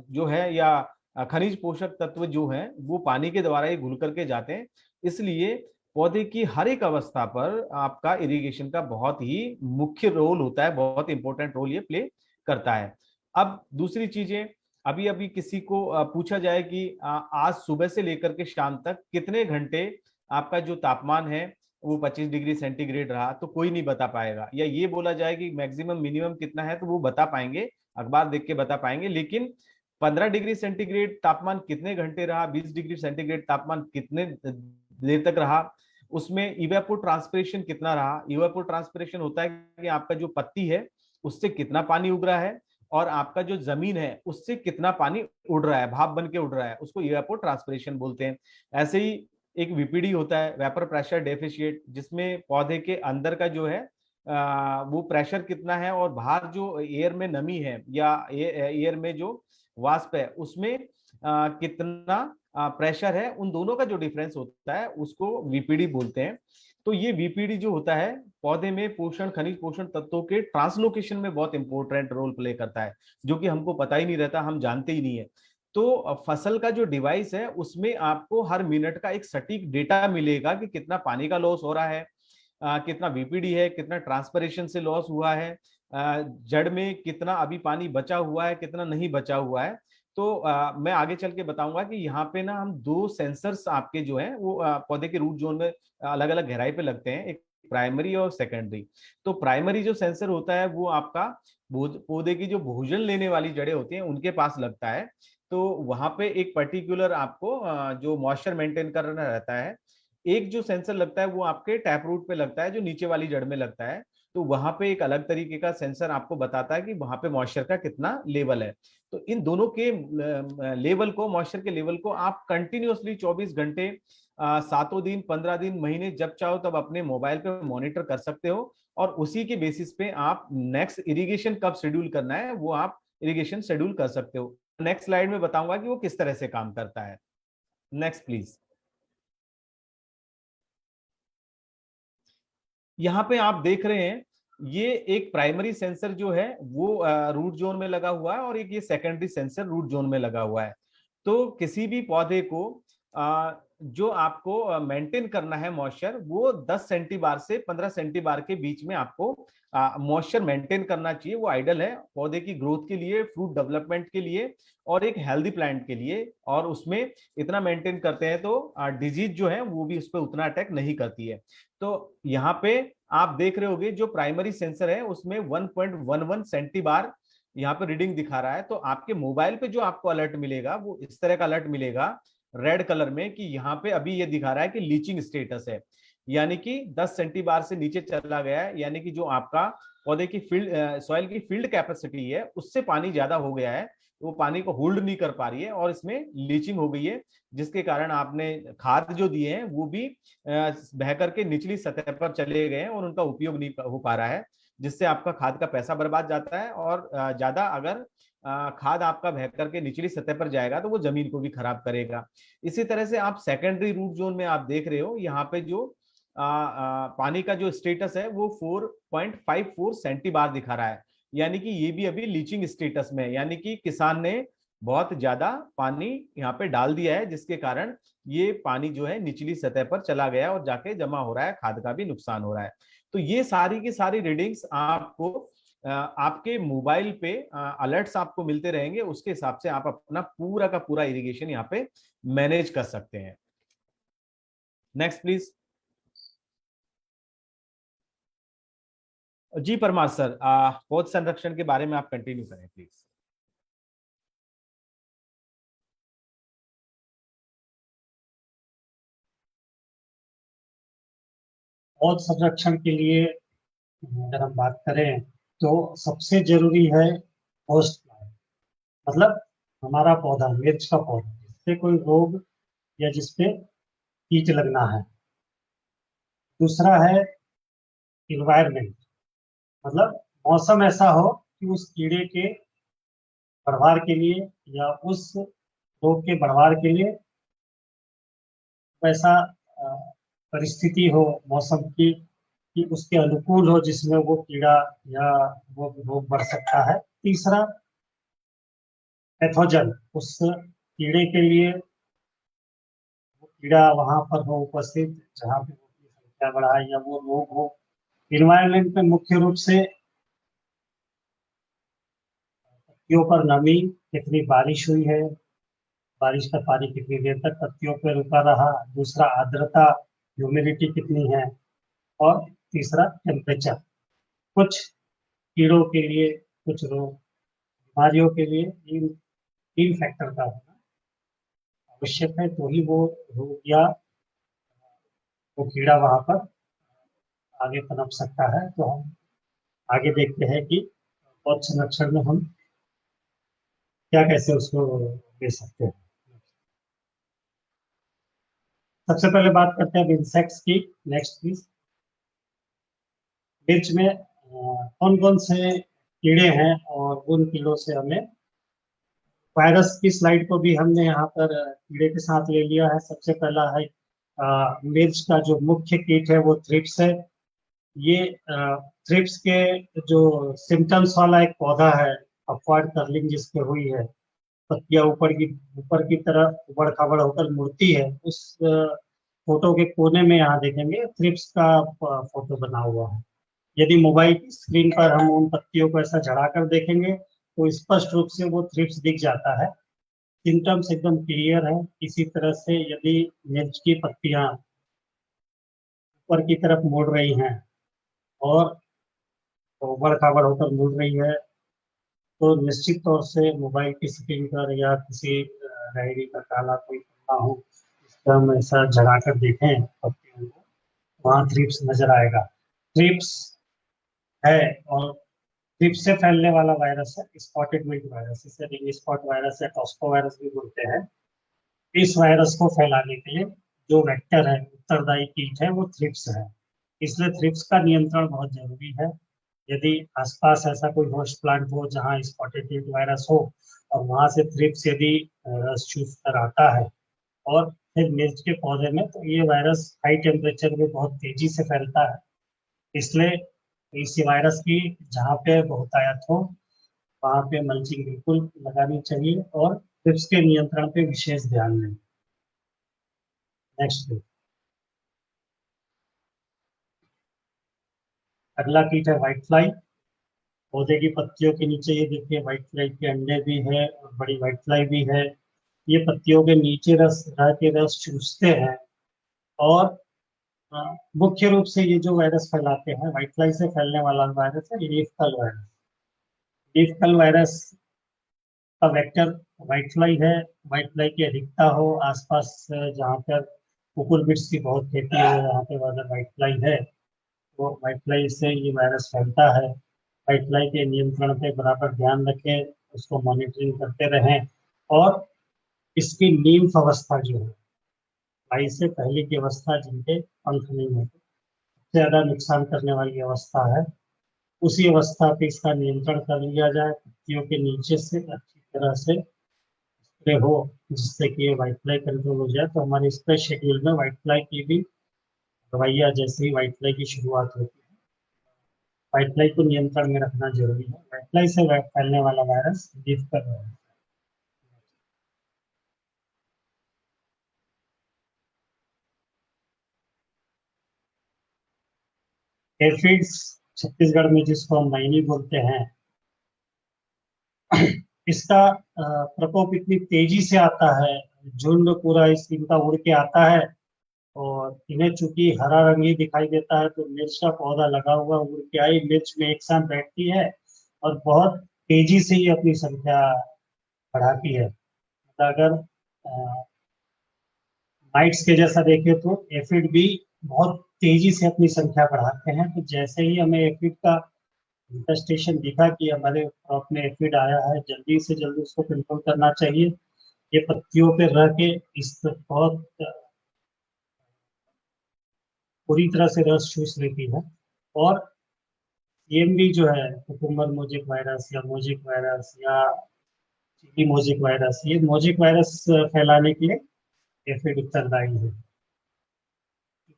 S3: जो है या खनिज पोषक तत्व जो है वो पानी के द्वारा ही घुल करके जाते हैं, इसलिए पौधे की हर एक अवस्था पर आपका इरिगेशन का बहुत ही मुख्य रोल होता है, बहुत इंपॉर्टेंट रोल ये प्ले करता है। अब दूसरी चीजें, अभी अभी किसी को पूछा जाए कि आज सुबह से लेकर के शाम तक कितने घंटे आपका जो तापमान है वो 25 डिग्री सेंटीग्रेड रहा, तो कोई नहीं बता पाएगा। या ये बोला जाए कि मैक्सिमम मिनिमम कितना है तो वो बता पाएंगे, अखबार देख के बता पाएंगे, लेकिन 15 डिग्री सेंटीग्रेड तापमान कितने घंटे रहा, 20 डिग्री सेंटीग्रेड तापमान कितने देर तक रहा, उसमें इवेपो ट्रांसपिरेशन कितना रहा। इवेपो ट्रांसपिरेशन होता है कि आपका जो पत्ती है उससे कितना पानी उग रहा है और आपका जो जमीन है उससे कितना पानी उड़ रहा है, भाप बन के उड़ रहा है, उसको इवेपो ट्रांसपिरेशन बोलते हैं। ऐसे ही एक वीपीडी होता है, वेपर प्रेशर डेफिशिएट, जिसमें पौधे के अंदर का जो है वो प्रेशर कितना है और बाहर जो एयर में नमी है या एयर में जो वाष्प है उसमें कितना प्रेशर है, उन दोनों का जो डिफरेंस होता है उसको वीपीडी बोलते हैं। तो ये वीपीडी जो होता है पौधे में पोषण, खनिज पोषण तत्वों के ट्रांसलोकेशन में बहुत इंपॉर्टेंट रोल प्ले करता है, जो कि हमको पता ही नहीं रहता, हम जानते ही नहीं है। तो फसल का जो डिवाइस है उसमें आपको हर मिनट का एक सटीक डेटा मिलेगा कि कितना पानी का लॉस हो रहा है, कितना वीपीडी है, कितना ट्रांसपरेशन से लॉस हुआ है, जड़ में कितना अभी पानी बचा हुआ है, कितना नहीं बचा हुआ है। तो मैं आगे चल के बताऊंगा कि यहाँ पे ना हम दो सेंसर्स आपके जो है वो पौधे के रूट जोन में अलग अलग गहराई पे लगते हैं, एक प्राइमरी और सेकेंडरी। तो प्राइमरी जो सेंसर होता है वो आपका पौधे की जो भोजन लेने वाली जड़ें होती हैं उनके पास लगता है। तो वहां पे एक पर्टिकुलर आपको जो मॉइस्चर मेंटेन करना रहता है। एक जो सेंसर लगता है वो आपके टैप रूट पे लगता है जो नीचे वाली जड़ में लगता है। तो वहां पे एक अलग तरीके का सेंसर आपको बताता है कि वहां पे मॉइस्चर का कितना लेवल है। तो इन दोनों के लेवल को, मॉइस्चर के लेवल को आप कंटिन्यूअसली 24 घंटे, 7 दिन, 15 दिन, महीने, जब चाहो तब अपने मोबाइल पे मॉनिटर कर सकते हो। और उसी के बेसिस पे आप नेक्स्ट इरिगेशन कब शेड्यूल करना है वो आप इरिगेशन शेड्यूल कर सकते हो। नेक्स्ट स्लाइड में बताऊंगा कि वो किस तरह से काम करता है। Next please. यहाँ पे आप देख रहे हैं ये एक प्राइमरी सेंसर जो है वो रूट जोन में लगा हुआ है और एक ये सेकेंडरी सेंसर रूट जोन में लगा हुआ है। तो किसी भी पौधे को जो आपको मेंटेन करना है मॉइस्चर, वो 10 सेंटीबार से 15 सेंटीबार के बीच में आपको मॉइस्चर मेंटेन करना चाहिए। वो आइडल है पौधे की ग्रोथ के लिए, फ्रूट डेवलपमेंट के लिए और एक हेल्दी प्लांट के लिए। और उसमें इतना मेंटेन करते हैं तो डिजीज जो है वो भी उस पर उतना अटैक नहीं करती है। तो यहाँ पे आप देख रहे होगे जो प्राइमरी सेंसर है उसमें 1.11 सेंटीबार यहाँ पे रीडिंग दिखा रहा है, तो आपके मोबाइल पे जो आपको अलर्ट मिलेगा वो इस तरह का अलर्ट मिलेगा रेड कलर में कि यहाँ पे अभी ये दिखा रहा है कि लीचिंग स्टेटस है, यानी कि 10 सेंटीबार से नीचे चला गया है, यानी कि जो आपका पौधे की फील्ड सॉइल की फील्ड कैपेसिटी है उससे पानी ज्यादा हो गया है, वो पानी को होल्ड नहीं कर पा रही है और इसमें लीचिंग हो गई है, जिसके कारण आपने खाद जो दिए हैं वो भी बह करके निचली सतह पर चले गए हैं और उनका उपयोग नहीं हो पा रहा है, जिससे आपका खाद का पैसा बर्बाद जाता है। और ज्यादा अगर खाद आपका बह करके निचली सतह पर जाएगा तो वो जमीन को भी खराब करेगा। इसी तरह से आप सेकेंडरी रूट जोन में आप देख रहे हो, यहाँ पे जो पानी का जो स्टेटस है वो 4.54 सेंटीबार दिखा रहा है, यानी कि ये भी अभी लीचिंग स्टेटस में है, यानी कि किसान ने बहुत ज्यादा पानी यहाँ पे डाल दिया है, जिसके कारण ये पानी जो है निचली सतह पर चला गया और जाके जमा हो रहा है, खाद का भी नुकसान हो रहा है। तो ये सारी की सारी रीडिंग्स आपको आपके मोबाइल पे अलर्ट्स आपको मिलते रहेंगे, उसके हिसाब से आप अपना पूरा का पूरा इरिगेशन यहाँ पे मैनेज कर सकते हैं। Next please. जी परमार सर, पौध संरक्षण के बारे में आप कंटिन्यू करें प्लीज।
S2: पौध संरक्षण के लिए अगर हम बात करें तो सबसे जरूरी है होस्ट प्लांट, मतलब हमारा पौधा, मिर्च का पौधा जिससे कोई रोग या जिसपे कीट लगना है। दूसरा है इन्वायरमेंट, मतलब मौसम ऐसा हो कि उस कीड़े के बढ़वार के लिए या उस रोग के बढ़वार के लिए वैसा परिस्थिति हो मौसम की कि उसके अनुकूल हो, जिसमें वो कीड़ा या वो रोग बढ़ सकता है। तीसरा पैथोजन, उस कीड़े के लिए वो कीड़ा वहां पर हो उपस्थित जहाँ पे उसकी संख्या बढ़ाए या वो रोग हो। इन्वायरमेंट में मुख्य रूप से पत्तियों पर नमी, कितनी बारिश हुई है, बारिश का पानी कितनी देर तक पत्तियों पर रुका रहा। दूसरा आर्द्रता, ह्यूमिडिटी कितनी है। और तीसरा टेम्परेचर। कुछ कीड़ों के लिए, कुछ रोग बीमारियों के लिए इन तीन फैक्टर का होना आवश्यक है, तो ही वो रोग या वो कीड़ा वहां पर आगे पनप सकता है। तो हम आगे देखते हैं कि पौध संरक्षण में हम क्या कैसे उसको दे सकते हैं। सबसे पहले बात करते हैं इंसेक्ट्स की। Next please. मिर्च में कौन कौन से कीड़े हैं और उन कीड़ों से हमें, वायरस की स्लाइड को भी हमने यहाँ पर कीड़े के साथ ले लिया है। सबसे पहला है मिर्च का जो मुख्य कीट है वो थ्रिप्स है। ये थ्रिप्स के जो सिम्टम्स वाला एक पौधा है, अपवर्ड कर्लिंग जिसपे हुई है, पत्तियां ऊपर की तरफ उबड़ खाबड़ होकर मुड़ती है, उस फोटो के कोने में यहाँ देखेंगे थ्रिप्स का फोटो बना हुआ है। यदि मोबाइल की स्क्रीन पर हम उन पत्तियों को ऐसा चढ़ाकर देखेंगे तो स्पष्ट रूप से वो थ्रिप्स दिख जाता है। सिम्टम्स एकदम क्लियर है। इसी तरह से यदि मिर्च की पत्तियां ऊपर की तरफ मुड़ रही हैं और उबड़ खाबड़ होकर मुड़ रही है, तो निश्चित तौर से मोबाइल की स्क्रीन पर या किसी डायरी का काला कोई पन्ना हो, इस पर हम ऐसा जगा कर देखें पत्तियों को, वहाँ थ्रिप्स नजर आएगा। थ्रिप्स है और थ्रिप्स से फैलने वाला वायरस है स्पॉटेड मिल्ट वायरस, इसे रिंग स्पॉट वायरस या टॉस्को वायरस भी बोलते हैं। इस वायरस को फैलाने के लिए जो वेक्टर है, उत्तरदायी कीट है, वो थ्रिप्स है। इसलिए थ्रिप्स का नियंत्रण बहुत जरूरी है। यदि आसपास ऐसा कोई होस्ट प्लांट हो जहां स्पॉटेड मिल्ट वायरस हो और वहां से थ्रिप्स यदि रस चूस कर आता है और फिर मिर्च के पौधे में, तो ये वायरस हाई टेम्परेचर में बहुत तेजी से फैलता है। इसलिए इसी वायरस की जहाँ पे बहुतायत हो वहाँ पे मल्चिंग बिल्कुल लगानी चाहिए और थ्रिप्स के नियंत्रण पे विशेष ध्यान दें। नेक्स्ट। अगला कीट है व्हाइट फ्लाई। पौधे की पत्तियों के नीचे ये देखिए व्हाइट फ्लाई के अंडे भी है और बड़ी व्हाइट फ्लाई भी है। ये पत्तियों के नीचे रह के रस चूसते हैं और मुख्य रूप से ये जो वायरस फैलाते हैं, व्हाइट फ्लाई से फैलने वाला वायरस है leaf curl virus. Leaf curl virus का वेक्टर व्हाइट फ्लाई है। व्हाइट फ्लाई की अधिकता हो आसपास जहाँ पर कुकुर बिट्स की बहुत खेती हो, वहाँ पे अगर व्हाइट फ्लाई है तो व्हाइट फ्लाई से ये वायरस फैलता है। व्हाइट फ्लाई के नियंत्रण पे बराबर ध्यान रखें, उसको मॉनिटरिंग करते रहें। और इसकी नीम्फ अवस्था जो है, फ्लाई से पहले की अवस्था जिनके पंख नहीं होते, सबसे ज्यादा नुकसान करने वाली अवस्था है, उसी अवस्था पे इसका नियंत्रण कर लिया जाए। पत्तियों के नीचे से अच्छी तरह से स्प्रे हो, जिससे कि ये व्हाइट फ्लाई कंट्रोल हो जाए। तो हमारे स्प्रे शेड्यूल में व्हाइट फ्लाई की भी दवाइयाँ जैसे ही व्हाइट फ्लाई की शुरुआत होती है, व्हाइट फ्लाई को नियंत्रण में रखना जरूरी है। व्हाइट फ्लाई से फैलने वाला virus leaf curl virus. Aphids Chhattisgarh में जिसको हम मैनी बोलते हैं, इसका प्रकोप इतनी तेजी से आता है, झुंड पूरा इनका उड़ के आता है। और इन्हें चूंकि हरा रंग ही दिखाई देता है, तो मिर्च का पौधा लगा हुआ उड़ के आई मिर्च में एक साथ बैठती है और बहुत तेजी से ही अपनी संख्या बढ़ाती है। मतलब अगर माइट्स के जैसा देखें तो एफिड भी बहुत तेजी से अपनी संख्या बढ़ाते हैं। तो जैसे ही हमें एफिड का इंफेस्टेशन दिखा कि हमारे क्रॉप में एफिड आया है, जल्दी से जल्दी उसको कंट्रोल करना चाहिए। ये पत्तियों पे रह के इस बहुत पूरी तरह से रस चूस लेती है। और सीएमवी जो है, कुकुम्बर मोजेक वायरस या मोजेक वायरस या चिली मोजेक वायरस, ये मोजेक वायरस फैलाने के लिए एफिड उत्तरदायी है।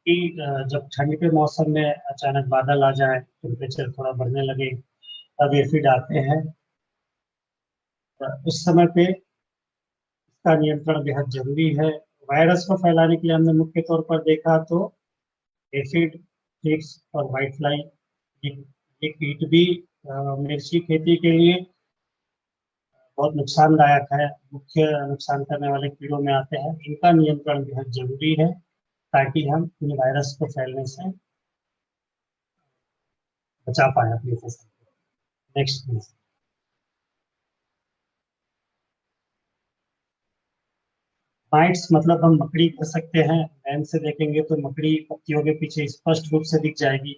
S2: क्योंकि जब ठंड के मौसम में अचानक बादल आ जाए, टेम्परेचर थोड़ा बढ़ने लगे, तब एफिड आते हैं। उस समय पे इसका नियंत्रण बेहद जरूरी है। वायरस को फैलाने के लिए हमने मुख्य तौर पर देखा तो एफिड, टिक्स और व्हाइट फ्लाई, ये ये कीट भी मिर्ची खेती के लिए बहुत नुकसानदायक है, मुख्य नुकसान करने वाले कीड़ों में आते हैं। इनका नियंत्रण बेहद जरूरी है ताकि हम इन वायरस को फैलने से बचा पाए अपनी फसल को। Next please. माइट्स मतलब हम मकड़ी कह सकते हैं। ध्यान से देखेंगे तो मकड़ी पत्तियों के पीछे स्पष्ट रूप से दिख जाएगी।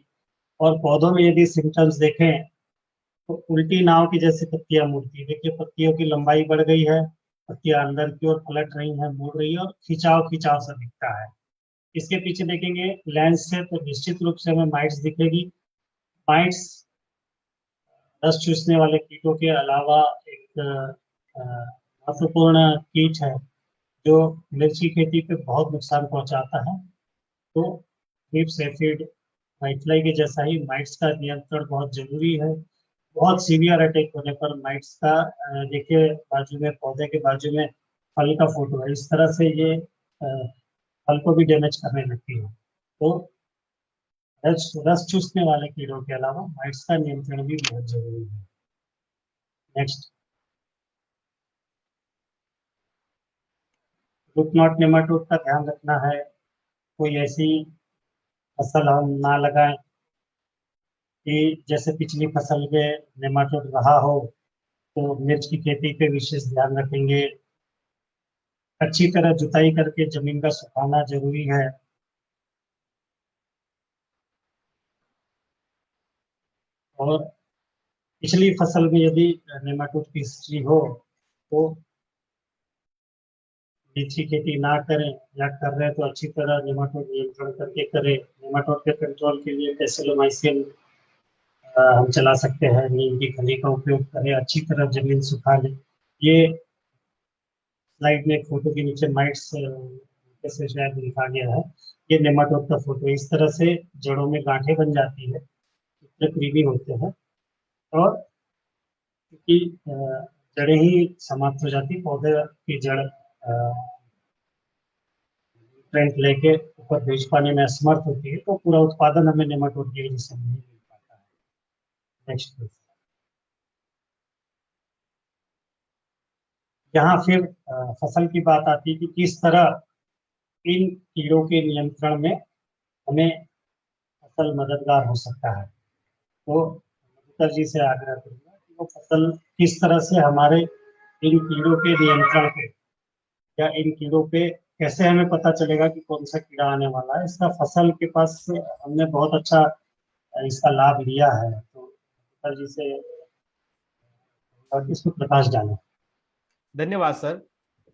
S2: और पौधों में यदि सिम्टम्स देखें तो उल्टी नाव की जैसे पत्तियां मुड़ती, देखिए पत्तियों की लंबाई बढ़ गई है, पत्तियां अंदर की ओर पलट रही हैं, मुड़ रही है और खिंचाव खिंचाव सा दिखता है। इसके पीछे देखेंगे लेंस से तो निश्चित रूप से हमें माइट्स दिखेगी। माइट्स रस चूसने वाले कीटों के अलावा एक महत्वपूर्ण कीट है जो मिर्ची खेती पे बहुत नुकसान पहुंचाता है। तो थ्रिप्स, एफिड, व्हाइटफ्लाई के जैसा ही माइट्स का नियंत्रण बहुत जरूरी है। बहुत सीवियर अटैक होने पर माइट्स का देखिए बाजू में, पौधे के बाजू में फल का फोटो है, इस तरह से ये फल को भी डैमेज करने लगती है। तो रस चूसने वाले कीड़ों के अलावा माइट्स का नियंत्रण भी बहुत जरूरी है। नेक्स्ट, रूट नॉट नेमाटोड का ध्यान रखना है। कोई ऐसी फसल हम ना लगाएं कि जैसे पिछली फसल में नेमाटोड रहा हो, तो मिर्च की खेती पे विशेष ध्यान रखेंगे। अच्छी तरह जुताई करके जमीन का सुखाना जरूरी है। और पिछली फसल में यदि नेमाटोड की हिस्ट्री हो तो लीची खेती ना करें, या कर रहे हैं तो अच्छी तरह नेमाटोड नियंत्रण करके करें। नेमाटोड के कंट्रोल के लिए टेसिलोमाइसिन हम चला सकते हैं, नीम की खली का उपयोग करें, अच्छी तरह जमीन सुखा लें। ये स्लाइड में एक फोटो के नीचे माइट्स कैसे शायद लिखा गया है, ये नेमाटोड का फोटो। इस तरह से जड़ों में गांठें बन जाती है, कृमि होते हैं। और क्योंकि जड़ें ही समाप्त हो जाती, पौधे की जड़ ट्रेंट लेके ऊपर भेज पाने में असमर्थ होती है, तो पूरा उत्पादन हमें नेमाटोड की वजह से नहीं मिल पाता है। नेक्स्ट, यहाँ फिर फसल की बात आती है कि किस तरह इन कीड़ों के नियंत्रण में हमें फसल मददगार हो सकता है। तो मधुकर जी से आग्रह करूंगा कि वो फसल किस तरह से हमारे इन कीड़ों के नियंत्रण पे या इन कीड़ों पे कैसे हमें पता चलेगा कि कौन सा कीड़ा आने वाला है, इसका फसल के पास हमने बहुत अच्छा इसका लाभ लिया है। तो सर जी से इसमें प्रकाश डालें।
S3: धन्यवाद सर।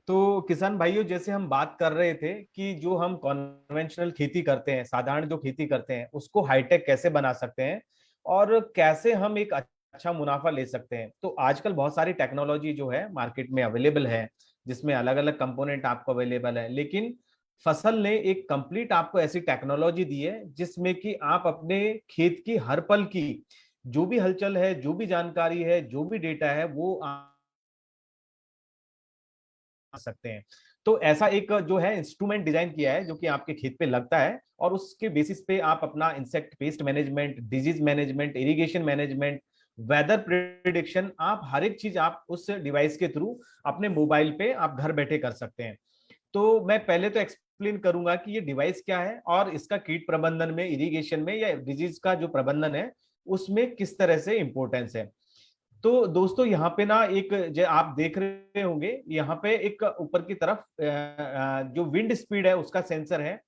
S3: तो किसान भाइयों, जैसे हम बात कर रहे थे कि जो हम कॉन्वेंशनल खेती करते हैं, साधारण जो खेती करते हैं, उसको हाईटेक कैसे बना सकते हैं और कैसे हम एक अच्छा मुनाफा ले सकते हैं। तो आजकल बहुत सारी टेक्नोलॉजी जो है मार्केट में अवेलेबल है, जिसमें अलग अलग कंपोनेंट आपको अवेलेबल है, लेकिन फसल ने एक कंप्लीट आपको ऐसी टेक्नोलॉजी दी है जिसमें कि आप अपने खेत की हर पल की जो भी हलचल है, जो भी जानकारी है, जो भी डेटा है, वो सकते हैं। तो ऐसा एक जो है इंस्ट्रूमेंट डिजाइन किया है जो कि आपके खेत पे लगता है, और उसके बेसिस पे आप अपना insect pest management, disease management, irrigation management, weather prediction, आप हर एक चीज आप उस डिवाइस के थ्रू अपने मोबाइल पे आप घर बैठे कर सकते हैं। तो मैं पहले तो एक्सप्लेन करूंगा कि ये डिवाइस क्या है और इसका कीट प्रबंधन में, इरिगेशन में या डिजीज का जो प्रबंधन है उसमें किस तरह से इंपॉर्टेंस है। तो दोस्तों यहाँ पे ना एक जो आप देख रहे होंगे, यहाँ पे एक ऊपर की तरफ जो विंड स्पीड है उसका सेंसर है,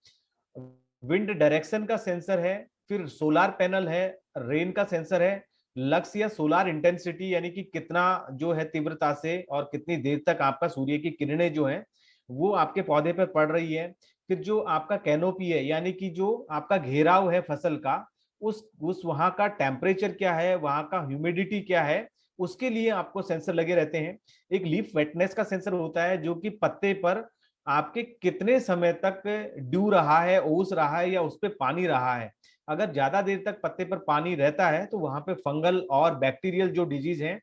S3: विंड डायरेक्शन का सेंसर है, फिर सोलार पैनल है, रेन का सेंसर है, लक्स या सोलार इंटेंसिटी यानी कि कितना जो है तीव्रता से और कितनी देर तक आपका सूर्य की किरणें जो है वो आपके पौधे पर पड़ रही है, फिर जो आपका कैनोपी है यानी कि जो आपका घेराव है फसल का, उस वहां का टेम्परेचर क्या है, वहां का ह्यूमिडिटी क्या है, उसके लिए आपको सेंसर लगे रहते हैं। एक लीफ वेटनेस का सेंसर होता है जो कि पत्ते पर आपके कितने समय तक ड्यू रहा है, ओस रहा है या उस पर पानी रहा है। अगर ज्यादा देर तक पत्ते पर पानी रहता है तो वहां पे फंगल और बैक्टीरियल जो डिजीज है,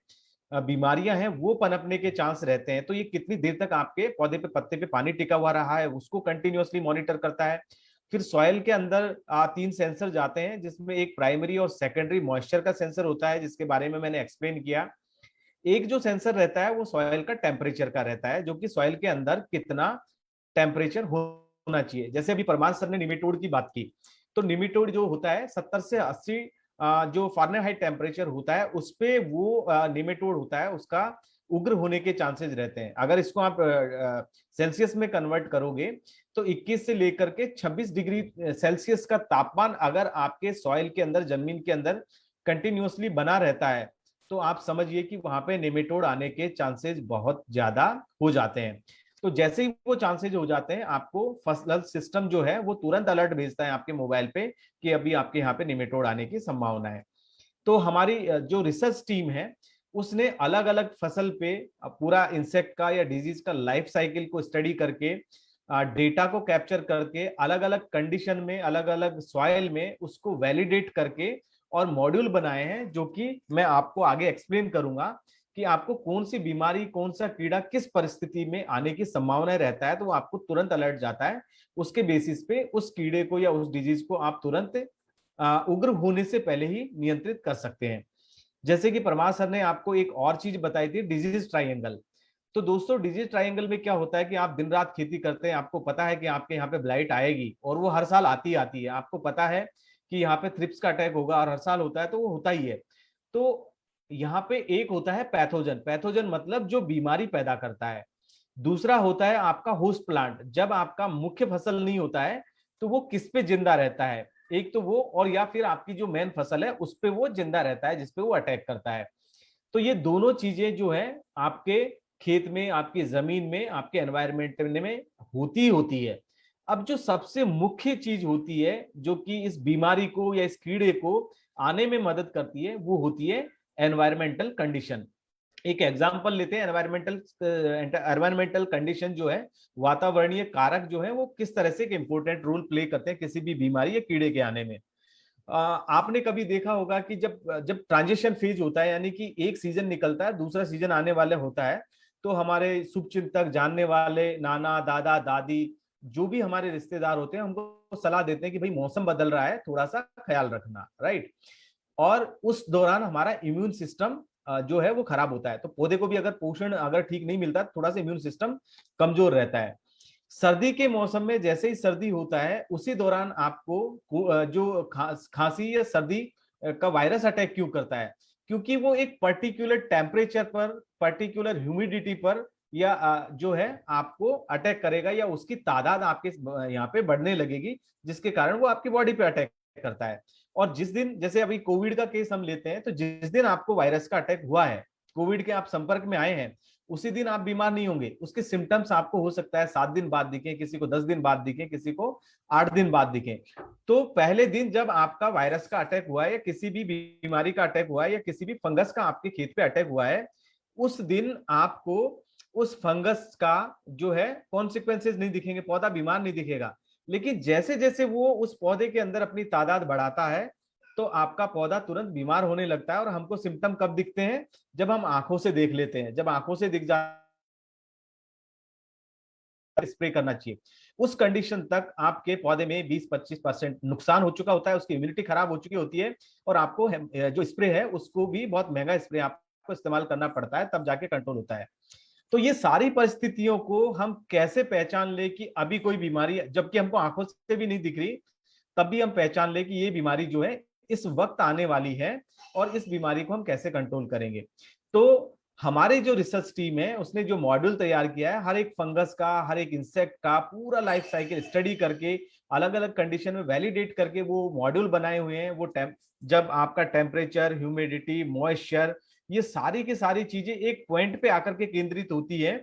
S3: बीमारियां हैं, वो पनपने के चांस रहते हैं। तो ये कितनी देर तक आपके पौधे पे, पत्ते पे पानी टिका हुआ रहा है उसको कंटिन्यूअसली मॉनिटर करता है। फिर सॉइल के अंदर 3 सेंसर जाते हैं, जिसमें एक प्राइमरी और सेकेंडरी मॉइस्चर का सेंसर होता है जिसके बारे में मैंने एक्सप्लेन किया। एक जो सेंसर रहता है वो सॉइल का टेम्परेचर का रहता है, जो कि सॉइल के अंदर कितना टेम्परेचर होना चाहिए। जैसे अभी परमार सर ने निमेटोड की बात की, तो निमेटोड जो होता है 70 से 80 जो फारेनहाइट टेम्परेचर होता है उस पे वो निमेटोड होता है, उसका उग्र होने के चांसेस रहते हैं। अगर इसको आप सेल्सियस में कन्वर्ट करोगे तो 21 से लेकर के 26 डिग्री सेल्सियस का तापमान अगर आपके सॉइल के अंदर, जमीन के अंदर कंटिन्यूअसली बना रहता है, तो आप समझिए कि वहां पे नेमेटोड आने के चांसेस बहुत ज्यादा हो जाते हैं। तो जैसे ही वो चांसेस हो जाते हैं, आपको फसल सिस्टम जो है वो तुरंत अलर्ट भेजता है आपके मोबाइल पे कि अभी आपके यहाँ पे नेमेटोड आने की संभावना है। तो हमारी जो रिसर्च टीम है उसने अलग अलग फसल पे पूरा इंसेक्ट का या डिजीज का लाइफ साइकिल को स्टडी करके, डेटा को कैप्चर करके, अलग अलग कंडीशन में, अलग अलग सॉइल में उसको वैलिडेट करके और मॉड्यूल बनाए हैं, जो कि मैं आपको आगे एक्सप्लेन करूंगा कि आपको कौन सी बीमारी, कौन सा कीड़ा किस परिस्थिति में आने की संभावना रहता है, तो वो आपको तुरंत अलर्ट जाता है। उसके बेसिस पे उस कीड़े को या उस डिजीज को आप तुरंत उग्र होने से पहले ही नियंत्रित कर सकते हैं। जैसे कि परमार सर ने आपको एक और चीज बताई थी, डिजीज ट्राइंगल। तो दोस्तों डिजीज ट्राइंगल में क्या होता है कि आप दिन रात खेती करते हैं, आपको पता है कि आपके यहाँ पे ब्लाइट आएगी और वो हर साल आती है, आपको पता है कि यहाँ पे थ्रिप्स का अटैक होगा और हर साल होता है, तो वो होता ही है। तो यहाँ पे एक होता है पैथोजन, पैथोजन मतलब जो बीमारी पैदा करता है। दूसरा होता है आपका होस्ट प्लांट, जब आपका मुख्य फसल नहीं होता है तो वो किस पे जिंदा रहता है, एक तो वो, और या फिर आपकी जो मेन फसल है उस पे वो जिंदा रहता है जिसपे वो अटैक करता है। तो ये दोनों चीजें जो है आपके खेत में, आपकी जमीन में, आपके एनवायरमेंट में होती है। अब जो सबसे मुख्य चीज होती है जो कि इस बीमारी को या इस कीड़े को आने में मदद करती है, वो होती है एनवायरमेंटल कंडीशन। एक एग्जांपल लेते हैं, एनवायरमेंटल कंडीशन जो है, वातावरणीय कारक जो है, वो किस तरह से एक इंपॉर्टेंट रोल प्ले करते हैं किसी भी बीमारी या कीड़े के आने में। आपने कभी देखा होगा कि जब जब ट्रांजिशन फेज होता है, यानी कि एक सीजन निकलता है, दूसरा सीजन आने वाले होता है, तो हमारे शुभचिंतक, जानने वाले, नाना, दादा, दादी, जो भी हमारे रिश्तेदार होते हैं, हमको सलाह देते हैं कि भाई मौसम बदल रहा है, थोड़ा सा ख्याल रखना, राइट। और उस दौरान हमारा इम्यून सिस्टम जो है वो खराब होता है। तो पौधे को भी अगर पोषण अगर ठीक नहीं मिलता, थोड़ा सा इम्यून सिस्टम कमजोर रहता है। सर्दी के मौसम में जैसे ही सर्दी होता है, उसी दौरान आपको जो खांसी या सर्दी का वायरस अटैक क्यों करता है, क्योंकि वो एक पर्टिकुलर टेम्परेचर पर, पर्टिकुलर ह्यूमिडिटी पर या जो है आपको अटैक करेगा, या उसकी तादाद आपके यहाँ पे बढ़ने लगेगी, जिसके कारण वो आपकी बॉडी पे अटैक करता है। और जिस दिन, जैसे अभी कोविड का केस हम लेते हैं, तो जिस दिन आपको वायरस का अटैक हुआ है, कोविड के आप संपर्क में आए हैं, उसी दिन आप बीमार नहीं होंगे। उसके सिम्टम्स आपको हो सकता है 7 दिन बाद दिखे, किसी को 10 दिन बाद दिखे, किसी को 8 दिन बाद दिखे। तो पहले दिन जब आपका वायरस का अटैक हुआ है, या किसी भी बीमारी का अटैक हुआ है, या किसी भी फंगस का आपके खेत पे अटैक हुआ है, उस दिन आपको उस फंगस का जो है कॉन्सिक्वेंसेस नहीं दिखेंगे, पौधा बीमार नहीं दिखेगा। लेकिन जैसे जैसे वो उस पौधे के अंदर अपनी तादाद बढ़ाता है, तो आपका पौधा तुरंत बीमार होने लगता है। और हमको सिम्टम कब दिखते हैं? जब हम आंखों से देख लेते हैं। जब आंखों से दिख जा स्प्रे करना चाहिए। उस कंडीशन तक आपके पौधे में 20-25% नुकसान हो चुका होता है, उसकी इम्यूनिटी खराब हो चुकी होती है, और आपको जो स्प्रे है उसको भी बहुत महंगा स्प्रे आपको इस्तेमाल करना पड़ता है, तब जाके कंट्रोल होता है। तो ये सारी परिस्थितियों को हम कैसे पहचान ले कि अभी कोई बीमारी, जबकि हमको आंखों से भी नहीं दिख रही, तब भी हम पहचान ले कि ये बीमारी जो है इस वक्त आने वाली है, और इस बीमारी को हम कैसे कंट्रोल करेंगे। तो हमारी जो रिसर्च टीम है उसने जो मॉड्यूल तैयार किया है, हर एक फंगस का, हर एक इंसेक्ट का पूरा लाइफ साइकिल स्टडी करके, अलग अलग कंडीशन में वैलिडेट करके वो मॉड्यूल बनाए हुए हैं। वो जब आपका टेम्परेचर, ह्यूमिडिटी, मॉइस्चर, ये सारी की सारी चीजें एक पॉइंट पे आकर के केंद्रित होती है,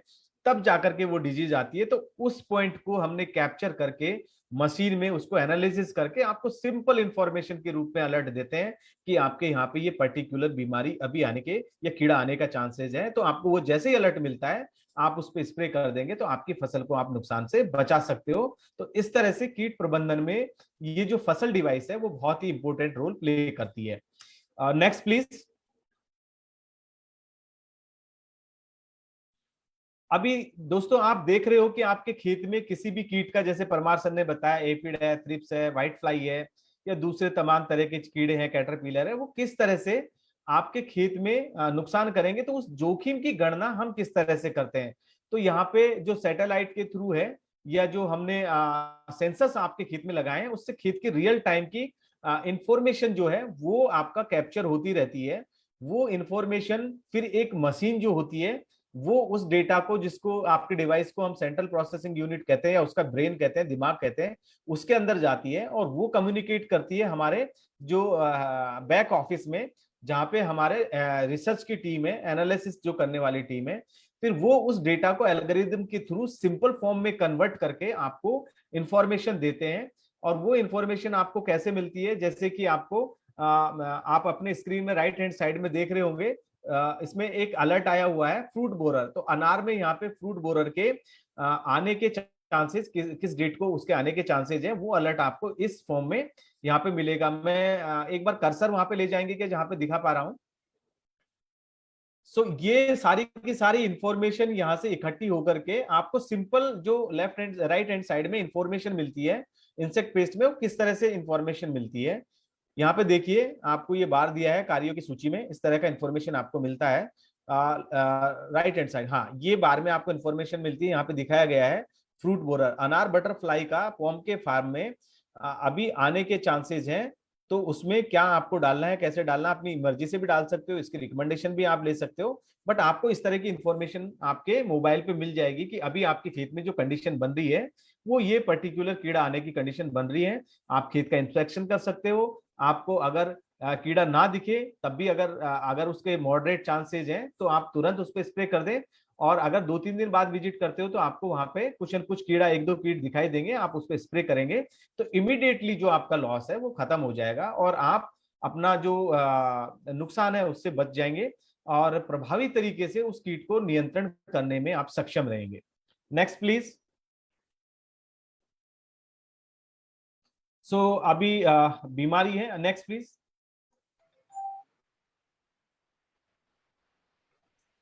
S3: तब जाकर के वो डिजीज आती है। तो उस पॉइंट को हमने कैप्चर करके मशीन में उसको एनालिसिस करके आपको सिंपल इंफॉर्मेशन के रूप में अलर्ट देते हैं कि आपके यहाँ पे ये पर्टिकुलर बीमारी अभी आने के या कीड़ा आने का चांसेस है। तो आपको वो जैसे ही अलर्ट मिलता है, आप उस पर स्प्रे कर देंगे, तो आपकी फसल को आप नुकसान से बचा सकते हो। तो इस तरह से कीट प्रबंधन में ये जो फसल डिवाइस है वो बहुत ही इंपॉर्टेंट रोल प्ले करती है। Next please. अभी दोस्तों आप देख रहे हो कि आपके खेत में किसी भी कीट का, जैसे परमार सर ने बताया, एफिड है, थ्रिप्स है, व्हाइट फ्लाई है, या दूसरे तमाम तरह के कीड़े हैं, कैटरपिलर है, वो किस तरह से आपके खेत में नुकसान करेंगे। तो उस जोखिम की गणना हम किस तरह से करते हैं? तो यहाँ पे जो सैटेलाइट के थ्रू है, या जो हमने सेंसस आपके खेत में लगाए हैं, उससे खेत की रियल टाइम की इंफॉर्मेशन जो है वो आपका कैप्चर होती रहती है। वो इंफॉर्मेशन फिर एक मशीन जो होती है, वो उस डेटा को, जिसको आपके डिवाइस को हम सेंट्रल प्रोसेसिंग यूनिट कहते हैं, या उसका ब्रेन कहते हैं, दिमाग कहते हैं, उसके अंदर जाती है, और वो कम्युनिकेट करती है हमारे जो बैक ऑफिस में, जहां पे हमारे रिसर्च की टीम है, एनालिसिस जो करने वाली टीम है। फिर वो उस डेटा को एल्गोरिथम के थ्रू सिंपल फॉर्म में कन्वर्ट करके आपको इंफॉर्मेशन देते हैं। और वो इंफॉर्मेशन आपको कैसे मिलती है? जैसे कि आपको आप अपने स्क्रीन में राइट हैंड साइड में देख रहे होंगे, इसमें एक अलर्ट आया हुआ है फ्रूट बोरर। तो अनार में यहाँ पे फ्रूट बोरर के आने के चांसेस, किस डेट को उसके आने के चांसेस हैं, वो अलर्ट आपको इस फॉर्म में यहाँ पे मिलेगा। मैं एक बार कर्सर वहां पे ले जाएंगे क्या, जहां पे दिखा पा रहा हूँ? सो ये सारी की सारी इंफॉर्मेशन यहाँ से इकट्ठी होकर के आपको सिंपल जो left hand right hand side में इंफॉर्मेशन मिलती है इंसेक्ट पेस्ट में, वो किस तरह से इंफॉर्मेशन मिलती है। यहाँ पे देखिए, आपको ये बार दिया है कार्यों की सूची में, इस तरह का इंफॉर्मेशन आपको मिलता है राइट हैंड साइड। हाँ, ये बार में आपको इंफॉर्मेशन मिलती है। यहाँ पे दिखाया गया है फ्रूट बोरर, अनार बटरफ्लाई का पॉम के फार्म में अभी आने के चांसेस हैं। तो उसमें क्या आपको डालना है, कैसे डालना, अपनी मर्जी से भी डाल सकते हो, इसकी रिकमेंडेशन भी आप ले सकते हो। बट आपको इस तरह की इंफॉर्मेशन आपके मोबाइल पे मिल जाएगी कि अभी आपके खेत में जो कंडीशन बन रही है, वो ये पर्टिकुलर कीड़ा आने की कंडीशन बन रही है। आप खेत का इंस्पेक्शन कर सकते हो। आपको अगर कीड़ा ना दिखे, तब भी अगर उसके मॉडरेट चांसेस हैं, तो आप तुरंत उस पर स्प्रे कर दें। और अगर 2-3 दिन बाद विजिट करते हो, तो आपको वहां पे कुछ न कुछ कीड़ा, 1-2 कीट दिखाई देंगे, आप उस पर स्प्रे करेंगे, तो इमीडिएटली जो आपका लॉस है वो खत्म हो जाएगा, और आप अपना जो नुकसान है उससे बच जाएंगे, और प्रभावी तरीके से उस कीट को नियंत्रण करने में आप सक्षम रहेंगे। Next please. सो अभी बीमारी है, नेक्स्ट प्लीज।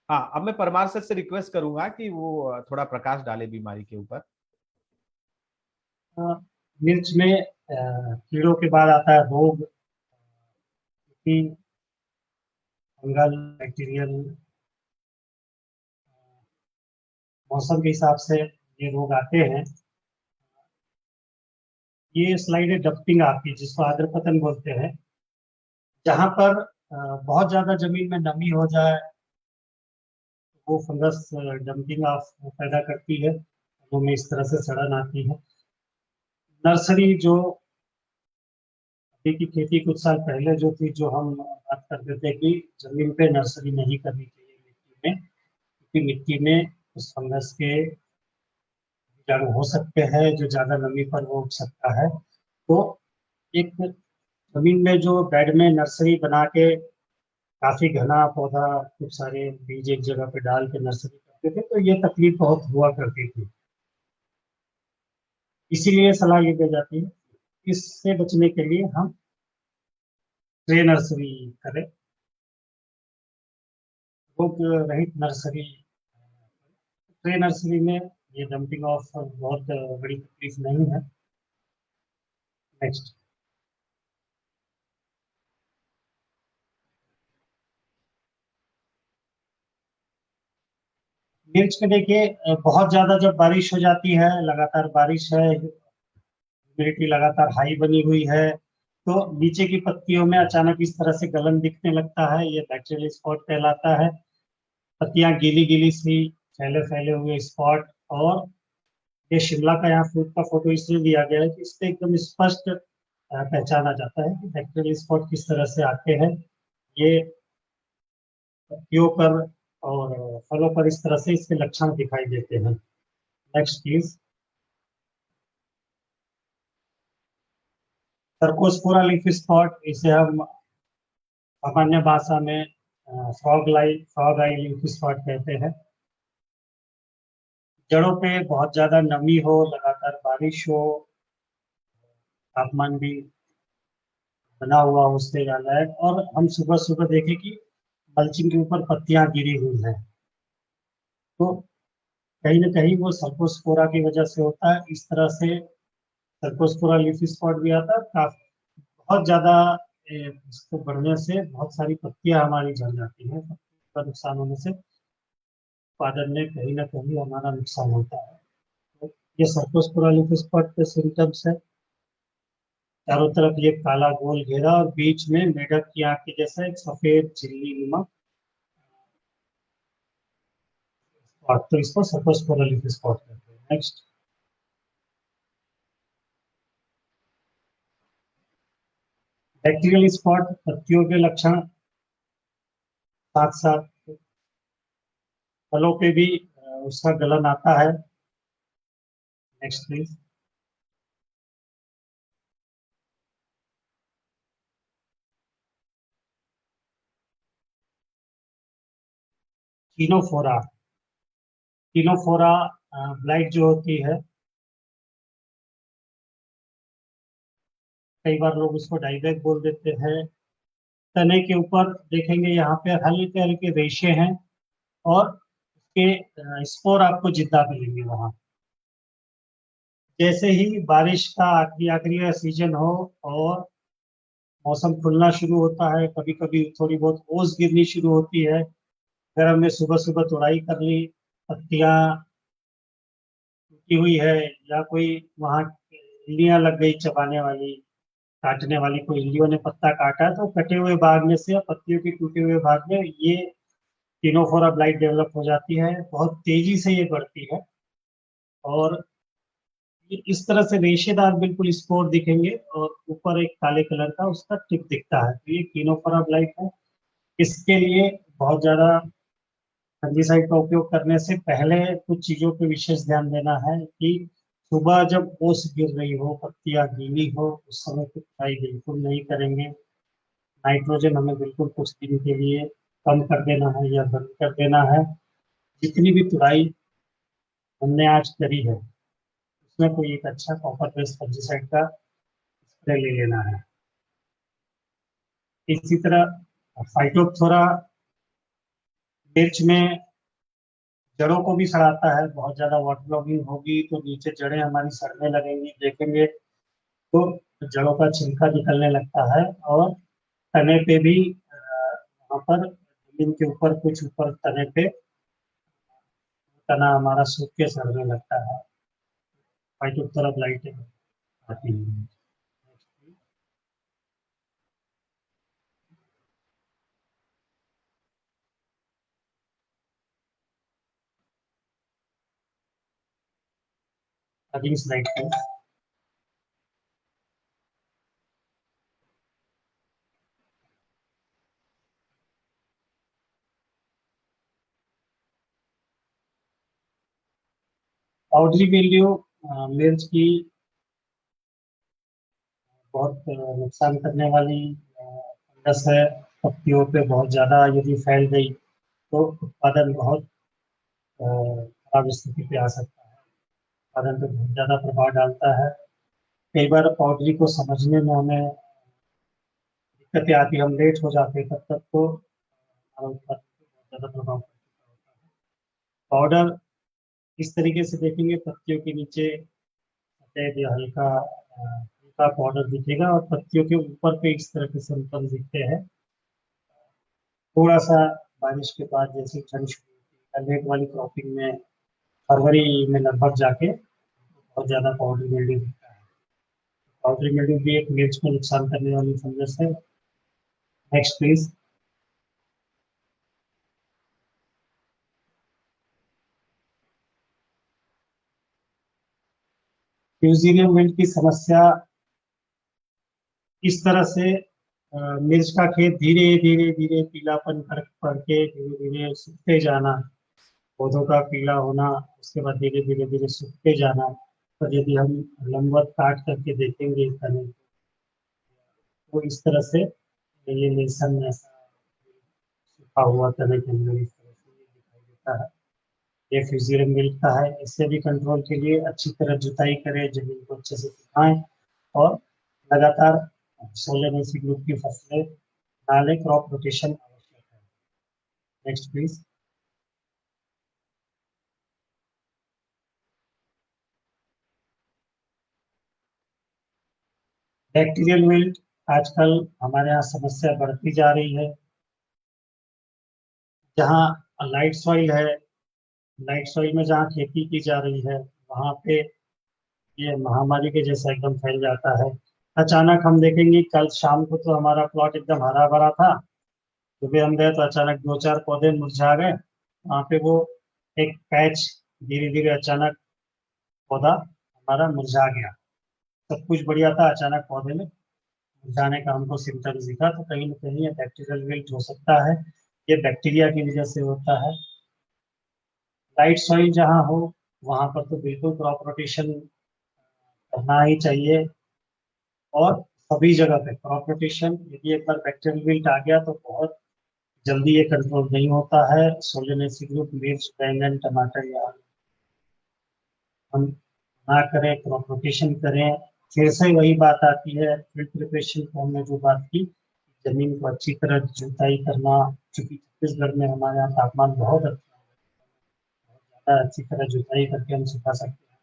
S3: हाँ, अब मैं परमार सर से रिक्वेस्ट करूंगा कि वो थोड़ा प्रकाश डाले बीमारी के ऊपर।
S2: मिर्च में कीड़ों के बाद आता है रोग, फंगल, बैक्टीरियल। मौसम के हिसाब से ये रोग आते हैं। ये स्लाइड है डंपिंग आपकी, जिसको आद्र पतन बोलते हैं, जहां पर बहुत ज्यादा जमीन में नमी हो जाए वो फंगस डंपिंग ऑफ पैदा करती है, फलों में इस तरह से सड़न आती है। नर्सरी जो अभी की खेती कुछ साल पहले जो थी, जो हम बात करते थे कि जमीन पे नर्सरी नहीं करनी चाहिए मिट्टी में, क्योंकि मिट्टी में उस फंगस के कीटाणु हो सकते हैं जो ज्यादा नमी पर वो उग सकता है। तो एक जमीन में जो बेड में नर्सरी बना के काफी घना पौधा खूब सारे बीज एक जगह पे डाल के नर्सरी करते थे, तो ये तकलीफ बहुत हुआ करती थी। इसीलिए सलाह ये दी जाती है इससे बचने के लिए हम ट्रे नर्सरी करें, रोग रहित नर्सरी। ट्रे नर्सरी में ये डंपिंग ऑफ बहुत बड़ी तकलीफ नहीं है। नेक्स्ट। मिर्च में देखिए बहुत ज्यादा जब बारिश हो जाती है, लगातार बारिश है, ह्यूमिडिटी लगातार हाई बनी हुई है, तो नीचे की पत्तियों में अचानक इस तरह से गलन दिखने लगता है, ये बैक्टीरियल स्पॉट कहलाता है। पत्तियां गीली गीली सी, फैले फैले हुए स्पॉट। और ये शिमला का यहाँ फ्रूट का फोटो इसलिए दिया गया है कि इससे एकदम स्पष्ट पहचाना जाता है कि बैक्टीरियल स्पॉट किस तरह से आते हैं। ये पत्तियों पर और फलों पर इस तरह से इसके लक्षण दिखाई देते हैं। Next please. Cercospora leaf spot, इसे हम सामान्य भाषा में फ्रॉग आई लीफ स्पॉट कहते हैं। जड़ों पे बहुत ज्यादा नमी हो, लगातार बारिश हो, तापमान भी बना हुआ हो उससे ज्यादा है, और हम सुबह सुबह देखें कि मल्चिंग के ऊपर पत्तियां गिरी हुई हैं, तो कहीं ना कहीं वो सर्कोस्पोरा की वजह से होता है। इस तरह से सर्कोस्पोरा लीफ स्पॉट भी आता है। काफी बहुत ज्यादा इसको बढ़ने से बहुत सारी पत्तियां हमारी जल जाती हैं, का नुकसान होने से उत्पादन में कहीं ना कहीं हमारा नुकसान होता है। तो ये सर्कोस्पोरा लीफ स्पॉट के सिम्टम्स है। चारों तरफ ये काला गोल घेरा और बीच में मेढक की आंख के जैसा एक सफेद झिल्ली नुमा स्पॉट, तो इसको सर्कोस्पोरा लीफ स्पॉट कहते हैं। नेक्स्ट। बैक्टीरियल स्पॉट पत्तियों के लक्षण, साथ साथ फलों पे भी उसका गलन आता है। Next please. कीनोफोरा, कीनोफोरा ब्लाइट जो होती है, कई बार लोग उसको डाइबैक बोल देते हैं। तने के ऊपर देखेंगे यहाँ पे हल्के हल्के रेशे हैं, और उसके स्पोर आपको जिंदा मिलेंगे वहां। जैसे ही बारिश का आखिरी आखिरी का सीजन हो और मौसम खुलना शुरू होता है, कभी कभी थोड़ी बहुत ओस गिरनी शुरू होती है, अगर हमने सुबह सुबह तुड़ाई कर ली, पत्तियां टूटी हुई है, या कोई वहां इल्लियां लग गई चबाने वाली, काटने वाली, कोई इल्लियों ने पत्ता काटा, तो कटे हुए भाग में से या पत्तियों के टूटे हुए भाग में ये टिनोफोरा ब्लाइट डेवलप हो जाती है। बहुत तेजी से ये बढ़ती है, और ये इस तरह से रेशेदार बिल्कुल स्पोर दिखेंगे, और ऊपर एक काले कलर का उसका टिप दिखता है, तो ये टिनोफोरा ब्लाइट है। इसके लिए बहुत ज्यादा फंगिसाइड का उपयोग करने से पहले कुछ चीजों पे विशेष ध्यान देना है कि सुबह जब ओस गिर रही हो, पत्तियां गीली हो, उस समय की खुदाई बिल्कुल नहीं करेंगे। नाइट्रोजन हमें बिल्कुल कुछ दिन के लिए कम कर देना है या बंद कर देना है। जितनी भी तुड़ाई हमने आज करी है उसमें कोई एक अच्छा कॉपर बेस्ड फंगिसाइड का स्प्रे ले लेना है। इसी तरह फाइटोप्थोरा मिर्च में जड़ों को भी सड़ाता है। बहुत ज्यादा वाटर लॉगिंग होगी तो नीचे जड़ें हमारी सड़ने लगेंगी, देखेंगे तो जड़ों का छिलका निकलने लगता है, और तने पे भी वहाँ पर जमीन के ऊपर कुछ ऊपर तने पे तना हमारा सूख के सड़ने लगता है। फाइटोप्थोरा ब्लाइट आती है। अगली स्लाइड पे। पाउडरी वैल्यू मिर्च की बहुत नुकसान करने वाली फंगस है। पत्तियों पे बहुत ज़्यादा यदि फैल गई तो उत्पादन बहुत खराब स्थिति पे आ सकता है। उत्पादन पे बहुत ज़्यादा प्रभाव डालता है। कई बार पाउडरी को समझने में हमें दिक्कतें आती है, हम लेट हो जाते हैं, तब तक तो हमारा उत्पादन पे बहुत ज़्यादा प्रभाव पड़ चुका होता है। पाउडर इस तरीके से देखेंगे, पत्तियों के नीचे सफेद या हल्का पाउडर दिखेगा और पत्तियों के ऊपर पे इस तरह के सिम्टम्स दिखते हैं। थोड़ा सा बारिश के बाद जैसे ठंड शुरू होती है, लेट वाली क्रॉपिंग में फरवरी में लगभग जाके बहुत ज़्यादा पाउडरी मिल्ड्यू दिखता है। पाउडरी मिल्ड्यू भी एक मिर्च को नुकसान करने वाली फंगस है। Next please. फ्यूजेरियम विल्ट की समस्या इस तरह से मिर्च का खेत धीरे धीरे धीरे पीलापन पड़ के धीरे धीरे सूखते जाना, पौधों का पीला होना, उसके बाद धीरे धीरे धीरे सूखते जाना। पर यदि हम लंबवत काट करके देखेंगे तने तो इस तरह से ये लेसन ऐसा सूखा हुआ तने के अंदर इस तरह से ये दिखाई देता है। ये फ्यूजेरियम विल्ट का है। इससे भी कंट्रोल के लिए अच्छी तरह जुताई करें, जमीन को अच्छे से सुखाएं और लगातार सोलेनेसी ग्रुप की फसलें डालें। क्रॉप रोटेशन आवश्यक है। Next please. बैक्टीरियल विल्ट आजकल हमारे यहाँ समस्या बढ़ती जा रही है। जहाँ लाइट सॉइल है, लाइट सॉइल में जहाँ खेती की जा रही है, वहाँ पे ये महामारी के जैसा एकदम फैल जाता है। अचानक हम देखेंगे, कल शाम को तो हमारा प्लॉट एकदम हरा भरा था, सुबह हम गए तो अचानक 2-4 पौधे मुरझा गए। वहाँ पे वो एक पैच धीरे धीरे अचानक पौधा हमारा मुरझा गया। सब कुछ बढ़िया था, अचानक पौधे में मुरझाने का हमको सिम्टम्स दिखा, तो कहीं ना कहीं ये बैक्टीरियल विल्ट हो सकता है। ये बैक्टीरिया की वजह से होता है। लाइट सॉइल जहाँ हो वहाँ पर तो बिल्कुल क्रॉप रोटेशन करना ही चाहिए। और सभी जगह पे क्रॉप रोटेशन, यदि एक बार बैक्टीरियल विल्ट आ गया तो बहुत जल्दी ये कंट्रोल नहीं होता है। सोलेनेसी ग्रुप, मिर्च, बैंगन, टमाटर या हम ना करें, क्रॉप रोटेशन करें। फिर से वही बात आती है फील्ड प्रिपरेशन को हमने जो बात की, जमीन को अच्छी तरह जुताई करना, क्योंकि छत्तीसगढ़ में हमारे यहाँ तापमान बहुत अच्छा है, बहुत ज़्यादा अच्छी तरह जुताई करके हम सुखा सकते हैं।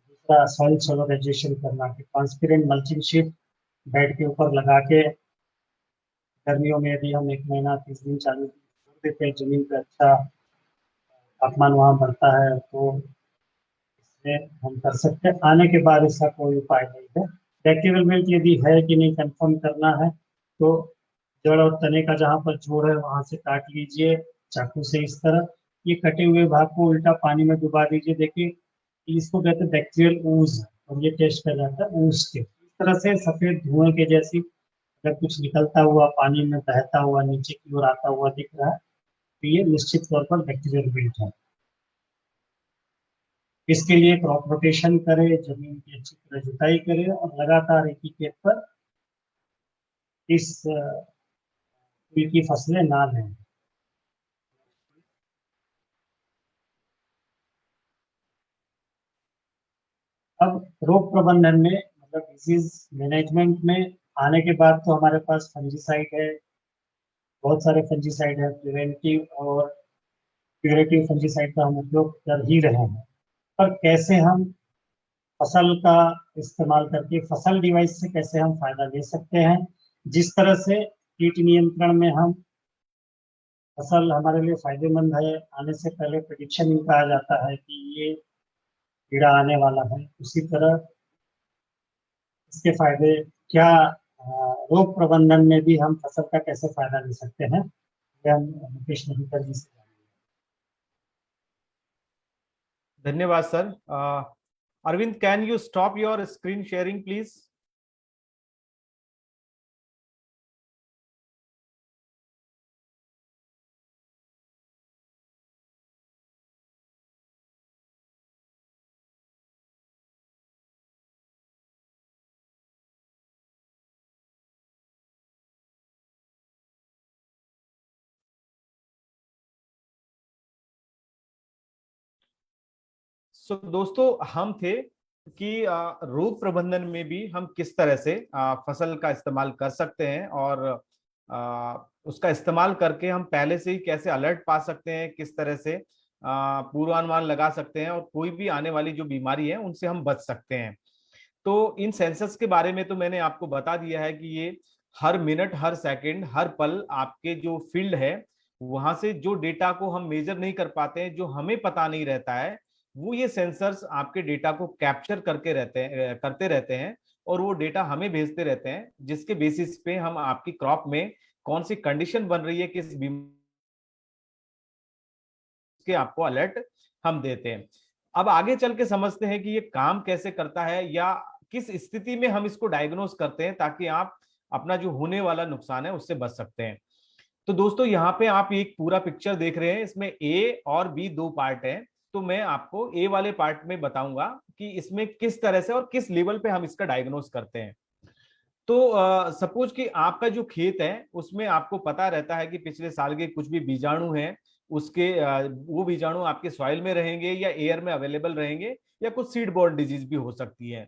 S2: दूसरा, सॉइल सोलराइजेशन करना, कि ट्रांसपेरेंट मल्चिंग शीट बेड के ऊपर लगा के गर्मियों में यदि हम 1 महीना 30 दिन 40 दिन छोड़ देते हैं, जमीन पे अच्छा तापमान वहाँ बढ़ता है, तो इसमें हम कर सकते हैं। आने के बाद इसका कोई उपाय नहीं है। बैक्टीरियल विल्ट यदि है कि नहीं कंफर्म करना है तो जड़ और तने का जहाँ पर जोड़ है वहां से काट लीजिए चाकू से इस तरह। ये कटे हुए भाग को उल्टा पानी में डुबा दीजिए। देखिए, इसको कहते हैं बैक्टीरियल ऊज, और ये टेस्ट कर जाता है ऊज के। इस तरह से सफेद धुएं के जैसी अगर कुछ निकलता हुआ पानी में बहता हुआ नीचे की ओर आता हुआ दिख रहा है तो ये निश्चित तौर पर बैक्टीरियल विल्ट है। इसके लिए क्रॉप रोटेशन करें, जमीन की अच्छी तरह जुताई करें और लगातार एक ही खेत पर इस फूल की फसलें ना लें। अब रोग प्रबंधन में, मतलब डिजीज मैनेजमेंट में आने के बाद तो हमारे पास फंजीसाइड है, बहुत सारे फंजीसाइड है। प्रिवेंटिव और क्यूरेटिव फंजीसाइड का हम उपयोग कर ही रहे हैं। पर कैसे हम फसल का इस्तेमाल करके फसल डिवाइस से कैसे हम फायदा ले सकते हैं। जिस तरह से कीट नियंत्रण में हम फसल हमारे लिए फायदेमंद है, आने से पहले प्रेडिक्शन ही कहा जाता है कि ये कीड़ा आने वाला है, उसी तरह इसके फायदे क्या, रोग प्रबंधन में भी हम फसल का कैसे फायदा ले सकते हैं, ये हम मुकेश नहिकर जी से जानेंगे।
S3: धन्यवाद sir. Arvind, can you stop your screen sharing, please? दोस्तों, हम थे कि रोग प्रबंधन में भी हम किस तरह से फसल का इस्तेमाल कर सकते हैं, और उसका इस्तेमाल करके हम पहले से ही कैसे अलर्ट पा सकते हैं, किस तरह से पूर्वानुमान लगा सकते हैं, और कोई भी आने वाली जो बीमारी है उनसे हम बच सकते हैं। तो इन सेंसर्स के बारे में तो मैंने आपको बता दिया है कि ये हर मिनट, हर सेकंड, हर पल आपके जो फील्ड है वहां से जो डेटा को हम मेजर नहीं कर पाते हैं, जो हमें पता नहीं रहता है, वो ये सेंसर्स आपके डेटा को कैप्चर करते रहते हैं, और वो डेटा हमें भेजते रहते हैं, जिसके बेसिस पे हम आपकी क्रॉप में कौन सी कंडीशन बन रही है, किस बीमारी के आपको अलर्ट हम देते हैं। अब आगे चल के समझते हैं कि ये काम कैसे करता है, या किस स्थिति में हम इसको डायग्नोस करते हैं, ताकि आप अपना जो होने वाला नुकसान है उससे बच सकते हैं। तो दोस्तों, यहाँ पे आप एक पूरा पिक्चर देख रहे हैं, इसमें ए और बी दो पार्ट हैं। तो मैं आपको ए वाले पार्ट में बताऊंगा कि इसमें किस तरह से और किस लेवल पे हम इसका डायग्नोस करते हैं। तो सपोज कि आपका जो खेत है उसमें आपको पता रहता है कि पिछले साल के कुछ भी बीजाणु हैं, उसके वो बीजाणु आपके सॉइल में रहेंगे या एयर में अवेलेबल रहेंगे, या कुछ सीड बोर्न डिजीज भी हो सकती है।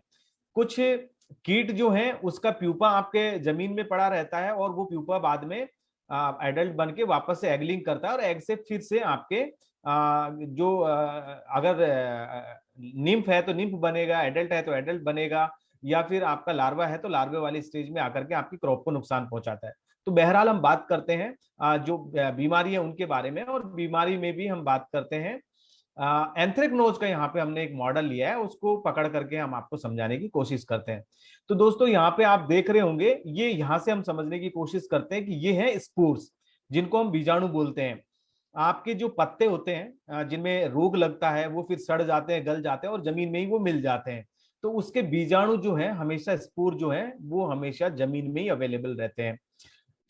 S3: कुछ कीट जो है उसका प्यूपा आपके जमीन में पड़ा रहता है, और वो प्यूपा बाद में एडल्ट बन के वापस से एगलिंग करता है, और एग से फिर से आपके अगर निम्फ है तो निम्फ बनेगा, एडल्ट है तो एडल्ट बनेगा, या फिर आपका लार्वा है तो लार्वे वाली स्टेज में आकर के आपकी क्रॉप को नुकसान पहुंचाता है। तो बहरहाल हम बात करते हैं जो बीमारी है उनके बारे में, और बीमारी में भी हम बात करते हैं एंथ्रेक्नोज का। यहाँ पे हमने एक मॉडल लिया है, उसको पकड़ करके हम आपको समझाने की कोशिश करते हैं। तो दोस्तों, यहाँ पे आप देख रहे होंगे, ये यहाँ से हम समझने की कोशिश करते हैं कि ये है स्पोर्स, जिनको हम बीजाणु बोलते हैं। आपके जो पत्ते होते हैं जिनमें रोग लगता है, वो फिर सड़ जाते हैं, गल जाते हैं, और जमीन में ही वो मिल जाते हैं। तो उसके बीजाणु जो है हमेशा, स्पोर जो है वो हमेशा जमीन में ही अवेलेबल रहते हैं।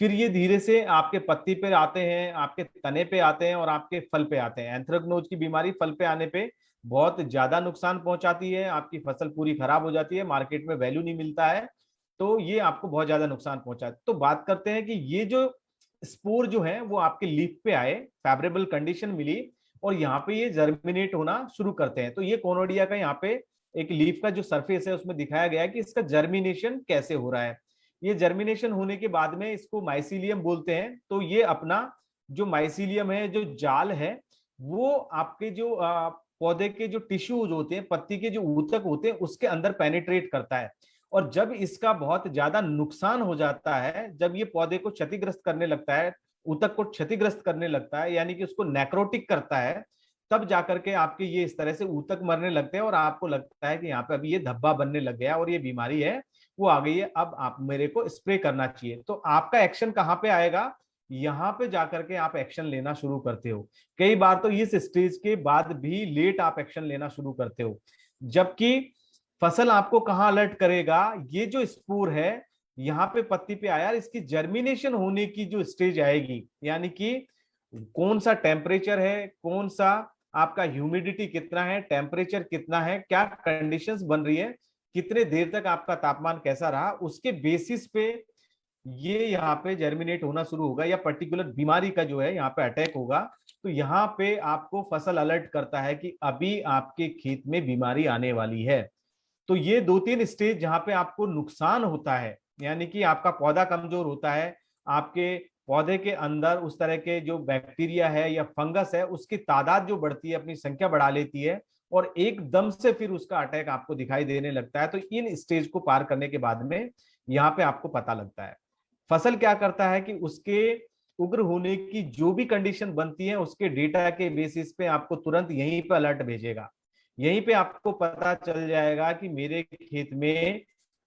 S3: फिर ये धीरे से आपके पत्ती पे आते हैं, आपके तने पे आते हैं, और आपके फल पे आते हैं। एंथ्रेक्नोज की बीमारी फल पे आने पे बहुत ज्यादा नुकसान पहुंचाती है, आपकी फसल पूरी खराब हो जाती है, मार्केट में वैल्यू नहीं मिलता है, तो ये आपको बहुत ज्यादा नुकसान पहुंचाता है। तो बात करते हैं कि ये जो स्पोर जो है वो आपके लीफ पे आए, फेवरेबल कंडीशन मिली, और यहाँ पे ये जर्मिनेट होना शुरू करते हैं। तो ये कोनोडिया का यहाँ पे एक लीफ का जो सरफेस है उसमें दिखाया गया है कि इसका जर्मिनेशन कैसे हो रहा है। ये जर्मिनेशन होने के बाद में इसको माइसीलियम बोलते हैं। तो ये अपना जो माइसीलियम है, जो जाल है, वो आपके जो पौधे के जो टिश्यूज होते हैं, पत्ती के जो ऊतक होते हैं, उसके अंदर पेनिट्रेट करता है। और जब इसका बहुत ज्यादा नुकसान हो जाता है, जब ये पौधे को क्षतिग्रस्त करने लगता है, ऊतक को क्षतिग्रस्त करने लगता है, यानी कि उसको नेक्रोटिक करता है, तब जाकर के आपके ये इस तरह से ऊतक मरने लगते हैं, और आपको लगता है कि यहाँ पे अभी ये धब्बा बनने लग गया और ये बीमारी है वो आ गई है, अब आप मेरे को स्प्रे करना चाहिए। तो आपका एक्शन कहाँ पे आएगा? यहाँ पे जाकर के आप एक्शन लेना शुरू करते हो। कई बार तो इस स्टेज के बाद भी लेट आप एक्शन लेना शुरू करते हो, जबकि फसल आपको कहाँ अलर्ट करेगा? ये जो स्पोर है यहाँ पे पत्ती पे आया, इसकी जर्मिनेशन होने की जो स्टेज आएगी, यानी कि कौन सा टेम्परेचर है, कौन सा आपका ह्यूमिडिटी कितना है, टेम्परेचर कितना है, क्या कंडीशंस बन रही है, कितने देर तक आपका तापमान कैसा रहा, उसके बेसिस पे ये यहाँ पे जर्मिनेट होना शुरू होगा, या पर्टिकुलर बीमारी का जो है यहाँ पे अटैक होगा। तो यहाँ पे आपको फसल अलर्ट करता है कि अभी आपके खेत में बीमारी आने वाली है। तो ये दो तीन स्टेज जहां पे आपको नुकसान होता है, यानी कि आपका पौधा कमजोर होता है, आपके पौधे के अंदर उस तरह के जो बैक्टीरिया है या फंगस है उसकी तादाद जो बढ़ती है, अपनी संख्या बढ़ा लेती है, और एकदम से फिर उसका अटैक आपको दिखाई देने लगता है। तो इन स्टेज को पार करने के बाद में यहाँ पे आपको पता लगता है। फसल क्या करता है कि उसके उग्र होने की जो भी कंडीशन बनती है, उसके डेटा के बेसिस पे आपको तुरंत यहीं पे अलर्ट भेजेगा। यहीं पे आपको पता चल जाएगा कि मेरे खेत में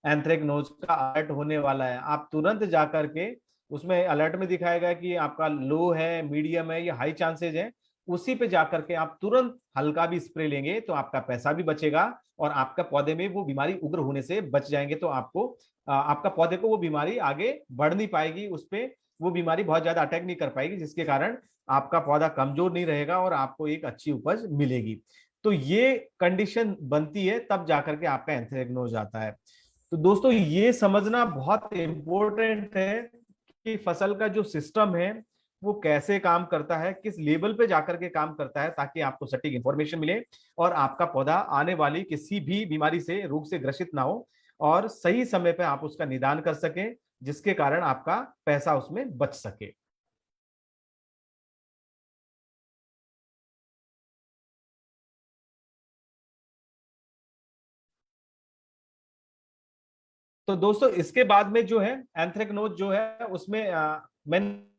S3: एंथ्रेक्नोज का अलर्ट होने वाला है। आप तुरंत जाकर के उसमें अलर्ट में दिखाएगा कि आपका लो है, मीडियम है या हाई चांसेज है, उसी पे जाकर के आप तुरंत हल्का भी स्प्रे लेंगे तो आपका पैसा भी बचेगा और आपका पौधे में वो बीमारी उग्र होने से बच जाएंगे। तो आपको आपका पौधे को वो बीमारी आगे बढ़ नहीं पाएगी, उस पर वो बीमारी बहुत ज्यादा अटैक नहीं कर पाएगी, जिसके कारण आपका पौधा कमजोर नहीं रहेगा और आपको एक अच्छी उपज मिलेगी। तो ये कंडीशन बनती है तब जाकर के आपका एंथ्रेक्नोज आता है। तो दोस्तों ये समझना बहुत इंपॉर्टेंट है कि फसल का जो सिस्टम है वो कैसे काम करता है, किस लेवल पे जाकर के काम करता है, ताकि आपको सटीक इंफॉर्मेशन मिले और आपका पौधा आने वाली किसी भी बीमारी से, रोग से ग्रसित ना हो और सही समय पे आप उसका निदान कर सकें, जिसके कारण आपका पैसा उसमें बच सके। तो दोस्तों इसके बाद में जो है एंथ्रेक्नोज जो है उसमें मैंने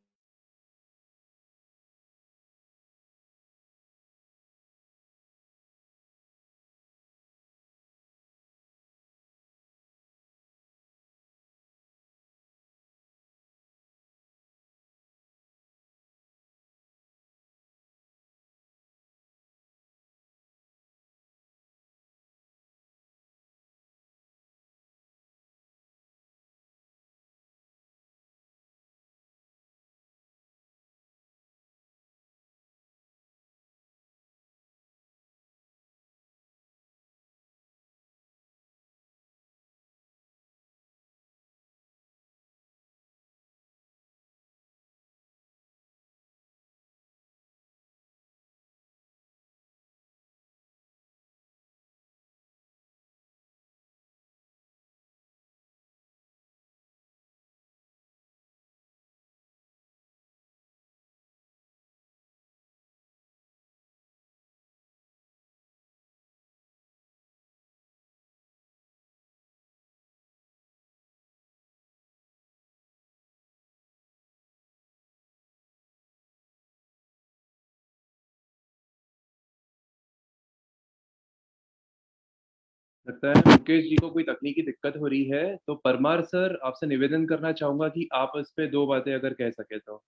S4: लगता है मुकेश जी को कोई तकनीकी दिक्कत हो रही है, तो परमार सर आपसे निवेदन करना चाहूंगा कि आप इस पे दो बातें अगर कह सके तो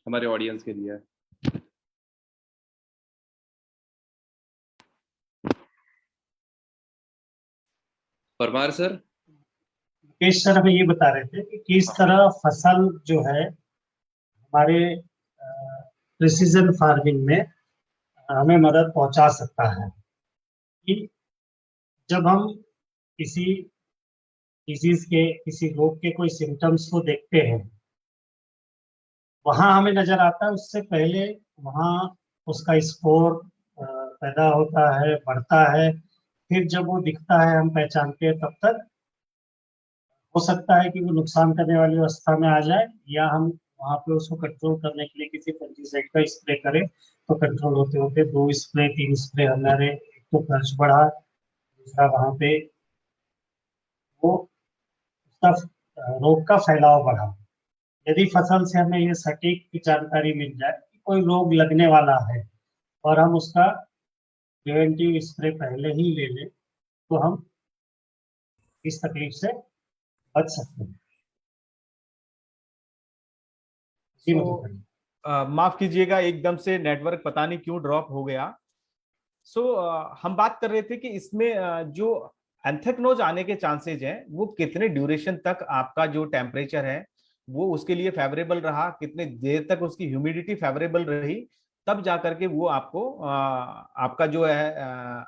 S4: हमारे ऑडियंस के लिए। परमार सर।
S2: मुकेश सर हमें ये बता रहे थे कि किस तरह फसल जो है हमारे प्रिसीजन फार्मिंग में हमें मदद पहुंचा सकता है। कि जब हम किसी डिजीज के, किसी रोग के कोई सिम्टम्स को देखते हैं, वहां हमें नजर आता है, उससे पहले वहां उसका स्पोर पैदा होता है, बढ़ता है, फिर जब वो दिखता है हम पहचानते हैं, तब तक हो सकता है कि वो नुकसान करने वाली अवस्था में आ जाए, या हम वहां पे उसको कंट्रोल करने के लिए किसी फंजीसाइड का स्प्रे करें तो कंट्रोल होते होते 2 स्प्रे 3 स्प्रे हमारे, एक तो खर्च बढ़ा, दूसरा वहां पे वो उसका रोग का फैलाव बढ़ा। यदि फसल से हमें ये सटीक जानकारी मिल जाए कि कोई रोग लगने वाला है और हम उसका प्रिवेंटिव स्प्रे पहले ही ले लें, तो हम इस तकलीफ से बच सकते हैं।
S3: माफ कीजिएगा, एकदम से नेटवर्क पता नहीं क्यों ड्रॉप हो गया। हम बात कर रहे थे कि इसमें जो एंथ्रेक्नोज आने के चांसेज हैं वो कितने ड्यूरेशन तक आपका जो टेम्परेचर है वो उसके लिए फेवरेबल रहा, कितने देर तक उसकी ह्यूमिडिटी फेवरेबल रही, तब जाकर के वो आपको आपका जो है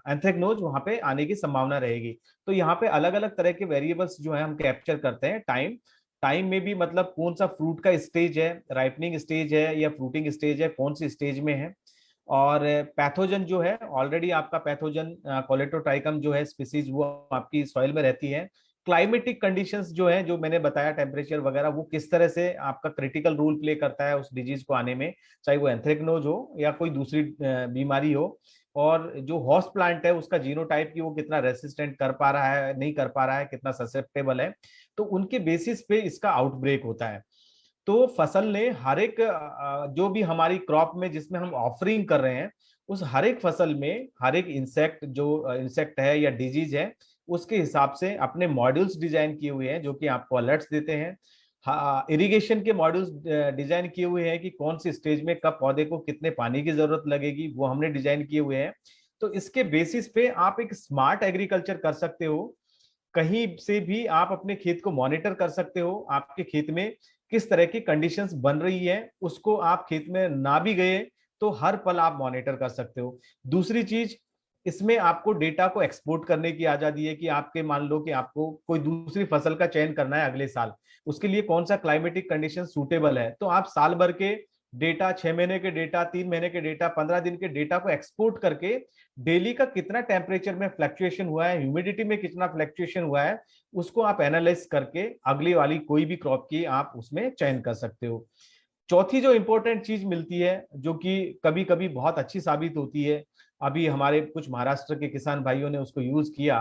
S3: एंथ्रेक्नोज वहां पे आने की संभावना रहेगी। तो यहाँ पे अलग अलग तरह के वेरिएबल्स जो है हम कैप्चर करते हैं। टाइम, टाइम में भी मतलब कौन सा फ्रूट का स्टेज है, राइपनिंग स्टेज है या फ्रूटिंग स्टेज है, कौन सी स्टेज में है। और पैथोजन जो है, ऑलरेडी आपका पैथोजन कोलेटोट्राइकम जो है स्पीसीज वो आपकी सॉइल में रहती है। क्लाइमेटिक कंडीशंस जो है, जो मैंने बताया टेम्परेचर वगैरह, वो किस तरह से आपका क्रिटिकल रोल प्ले करता है उस डिजीज को आने में, चाहे वो एंथ्रेक्नोज हो या कोई दूसरी बीमारी हो। और जो होस्ट प्लांट है उसका जीनोटाइप की वो कितना रेसिस्टेंट कर पा रहा है, नहीं कर पा रहा है, कितना ससेप्टेबल है, तो उनके बेसिस पे इसका आउटब्रेक होता है। तो फसल ने हर एक जो भी हमारी क्रॉप में जिसमें हम ऑफरिंग कर रहे हैं, उस हर एक फसल में हर एक इंसेक्ट जो इंसेक्ट है या डिजीज है, उसके हिसाब से अपने मॉड्यूल्स डिजाइन किए हुए हैं जो कि आपको अलर्ट्स देते हैं। इरिगेशन के मॉड्यूल्स डिजाइन किए हुए हैं कि कौन सी स्टेज में कब पौधे को कितने पानी की जरूरत लगेगी, वो हमने डिजाइन किए हुए हैं। तो इसके बेसिस पे आप एक स्मार्ट एग्रीकल्चर कर सकते हो। कहीं से भी आप अपने खेत को मॉनिटर कर सकते हो, आपके खेत में किस तरह की कंडीशंस बन रही है, उसको आप खेत में ना भी गए तो हर पल आप मॉनिटर कर सकते हो। दूसरी चीज, इसमें आपको डेटा को एक्सपोर्ट करने की आजादी है कि आपके मान लो कि आपको कोई दूसरी फसल का चयन करना है अगले साल, उसके लिए कौन सा क्लाइमेटिक कंडीशन सूटेबल है, तो आप साल भर के डेटा, 6 महीने के डेटा, 3 महीने के डेटा, 15 दिन के डेटा को एक्सपोर्ट करके डेली का कितना टेम्परेचर में फ्लक्चुएशन हुआ है, ह्यूमिडिटी में कितना फ्लक्चुएशन हुआ है, उसको आप एनालाइज करके अगली वाली कोई भी क्रॉप की आप उसमें चयन कर सकते हो। चौथी जो इंपॉर्टेंट चीज मिलती है, जो कि कभी कभी बहुत अच्छी साबित होती है, अभी हमारे कुछ महाराष्ट्र के किसान भाइयों ने उसको यूज किया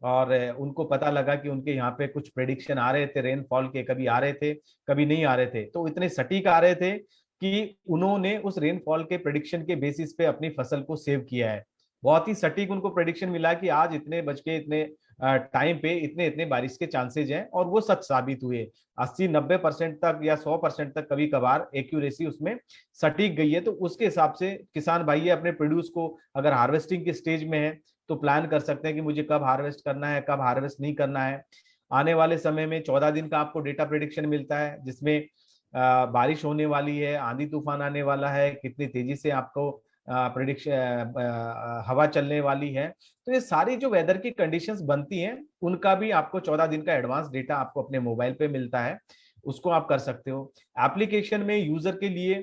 S3: और उनको पता लगा कि उनके यहाँ पे कुछ प्रेडिक्शन आ रहे थे रेनफॉल के, कभी आ रहे थे कभी नहीं आ रहे थे, तो इतने सटीक आ रहे थे कि उन्होंने उस रेनफॉल के प्रेडिक्शन के बेसिस पे अपनी फसल को सेव किया है। बहुत ही सटीक उनको प्रेडिक्शन मिला कि आज इतने बज के इतने टाइम पे इतने इतने बारिश के चांसेज हैं, और वो सच साबित हुए। 80-90% तक या 100% तक कभी कभार एक्यूरेसी उसमें सटीक गई है। तो उसके हिसाब से किसान भाई अपने प्रोड्यूस को अगर हार्वेस्टिंग के स्टेज में है तो प्लान कर सकते हैं कि मुझे कब हार्वेस्ट करना है, कब हार्वेस्ट नहीं करना है। आने वाले समय में 14 दिन का आपको डेटा प्रेडिक्शन मिलता है, जिसमें बारिश होने वाली है, आंधी तूफान आने वाला है, कितनी तेजी से आपको प्रेडिक्शन हवा चलने वाली है। तो ये सारी जो वेदर की कंडीशंस बनती हैं, उनका भी आपको 14 दिन का एडवांस डेटा आपको अपने मोबाइल पे मिलता है, उसको आप कर सकते हो। एप्लीकेशन में यूजर के लिए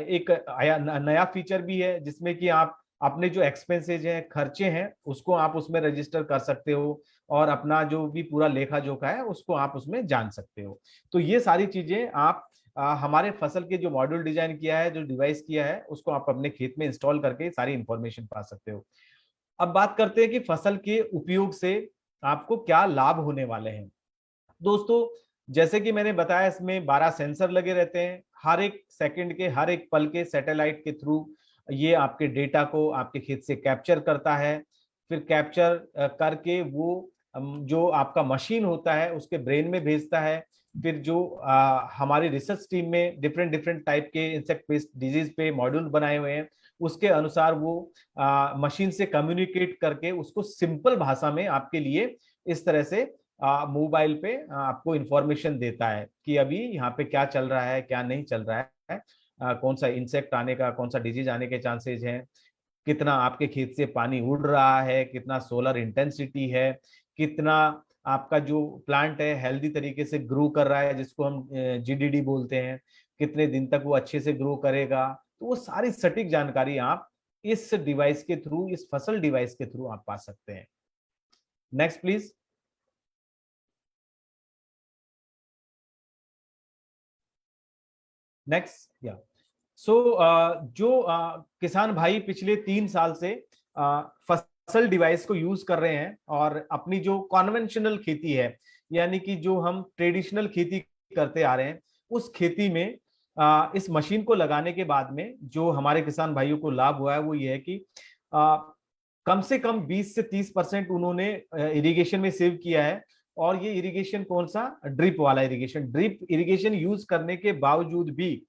S3: एक नया फीचर भी है, जिसमें कि आप अपने जो एक्सपेंसेज हैं, खर्चे हैं, उसको आप उसमें रजिस्टर कर सकते हो और अपना जो भी पूरा लेखा जोखा है उसको आप उसमें जान सकते हो। तो ये सारी चीजें आप हमारे फसल के जो मॉड्यूल डिजाइन किया है, जो डिवाइस किया है, उसको आप अपने खेत में इंस्टॉल करके सारी इंफॉर्मेशन पा सकते हो। अब बात करते हैं कि फसल के उपयोग से आपको क्या लाभ होने वाले हैं। दोस्तों, जैसे कि मैंने बताया, इसमें 12 सेंसर लगे रहते हैं, हर एक सेकंड के, हर एक पल के सैटेलाइट के थ्रू ये आपके डेटा को आपके खेत से कैप्चर करता है। फिर कैप्चर करके वो जो आपका मशीन होता है उसके ब्रेन में भेजता है। फिर जो हमारी रिसर्च टीम में डिफरेंट डिफरेंट टाइप के इंसेक्ट पेस्ट डिजीज पे मॉड्यूल बनाए हुए हैं, उसके अनुसार वो मशीन से कम्युनिकेट करके उसको सिंपल भाषा में आपके लिए इस तरह से मोबाइल पे आपको इंफॉर्मेशन देता है कि अभी यहाँ पे क्या चल रहा है, क्या नहीं चल रहा है, कौन सा इंसेक्ट आने का, कौन सा डिजीज आने के चांसेस हैं, कितना आपके खेत से पानी उड़ रहा है, कितना सोलर इंटेंसिटी है, कितना आपका जो प्लांट है हेल्दी तरीके से ग्रो कर रहा है, जिसको हम जीडीडी बोलते हैं, कितने दिन तक वो अच्छे से ग्रो करेगा। तो वो सारी सटीक जानकारी आप इस डिवाइस के थ्रू, इस फसल डिवाइस के थ्रू आप पा सकते हैं। Next please. नेक्स्ट या सो जो किसान भाई पिछले 3 साल से फसल डिवाइस को यूज कर रहे हैं और अपनी जो कॉन्वेंशनल खेती है, यानी कि जो हम ट्रेडिशनल खेती करते आ रहे हैं, उस खेती में इस मशीन को लगाने के बाद में जो हमारे किसान भाइयों को लाभ हुआ है वो ये है कि कम से कम 20 से 30% उन्होंने इरिगेशन में सेव किया है। और ये इरिगेशन कौन सा, ड्रिप वाला इरिगेशन। ड्रिप इरिगेशन यूज करने के बावजूद भी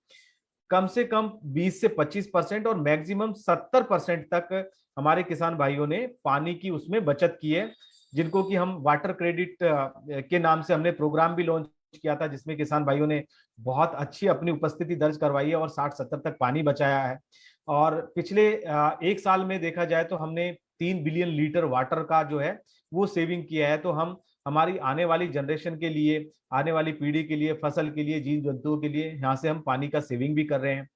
S3: कम से कम 20 से 25% और मैक्सिमम 70% तक हमारे किसान भाइयों ने पानी की उसमें बचत की है, जिनको कि हम वाटर क्रेडिट के नाम से हमने प्रोग्राम भी लॉन्च किया था, जिसमें किसान भाइयों ने बहुत अच्छी अपनी उपस्थिति दर्ज करवाई है और 60-70 तक पानी बचाया है। और पिछले 1 साल में देखा जाए तो हमने 3 बिलियन लीटर वाटर का जो है वो सेविंग किया है। तो हम हमारी आने वाली जनरेशन के लिए, आने वाली पीढ़ी के लिए, फसल के लिए, जीव जंतुओं के लिए यहाँ से हम पानी का सेविंग भी कर रहे हैं।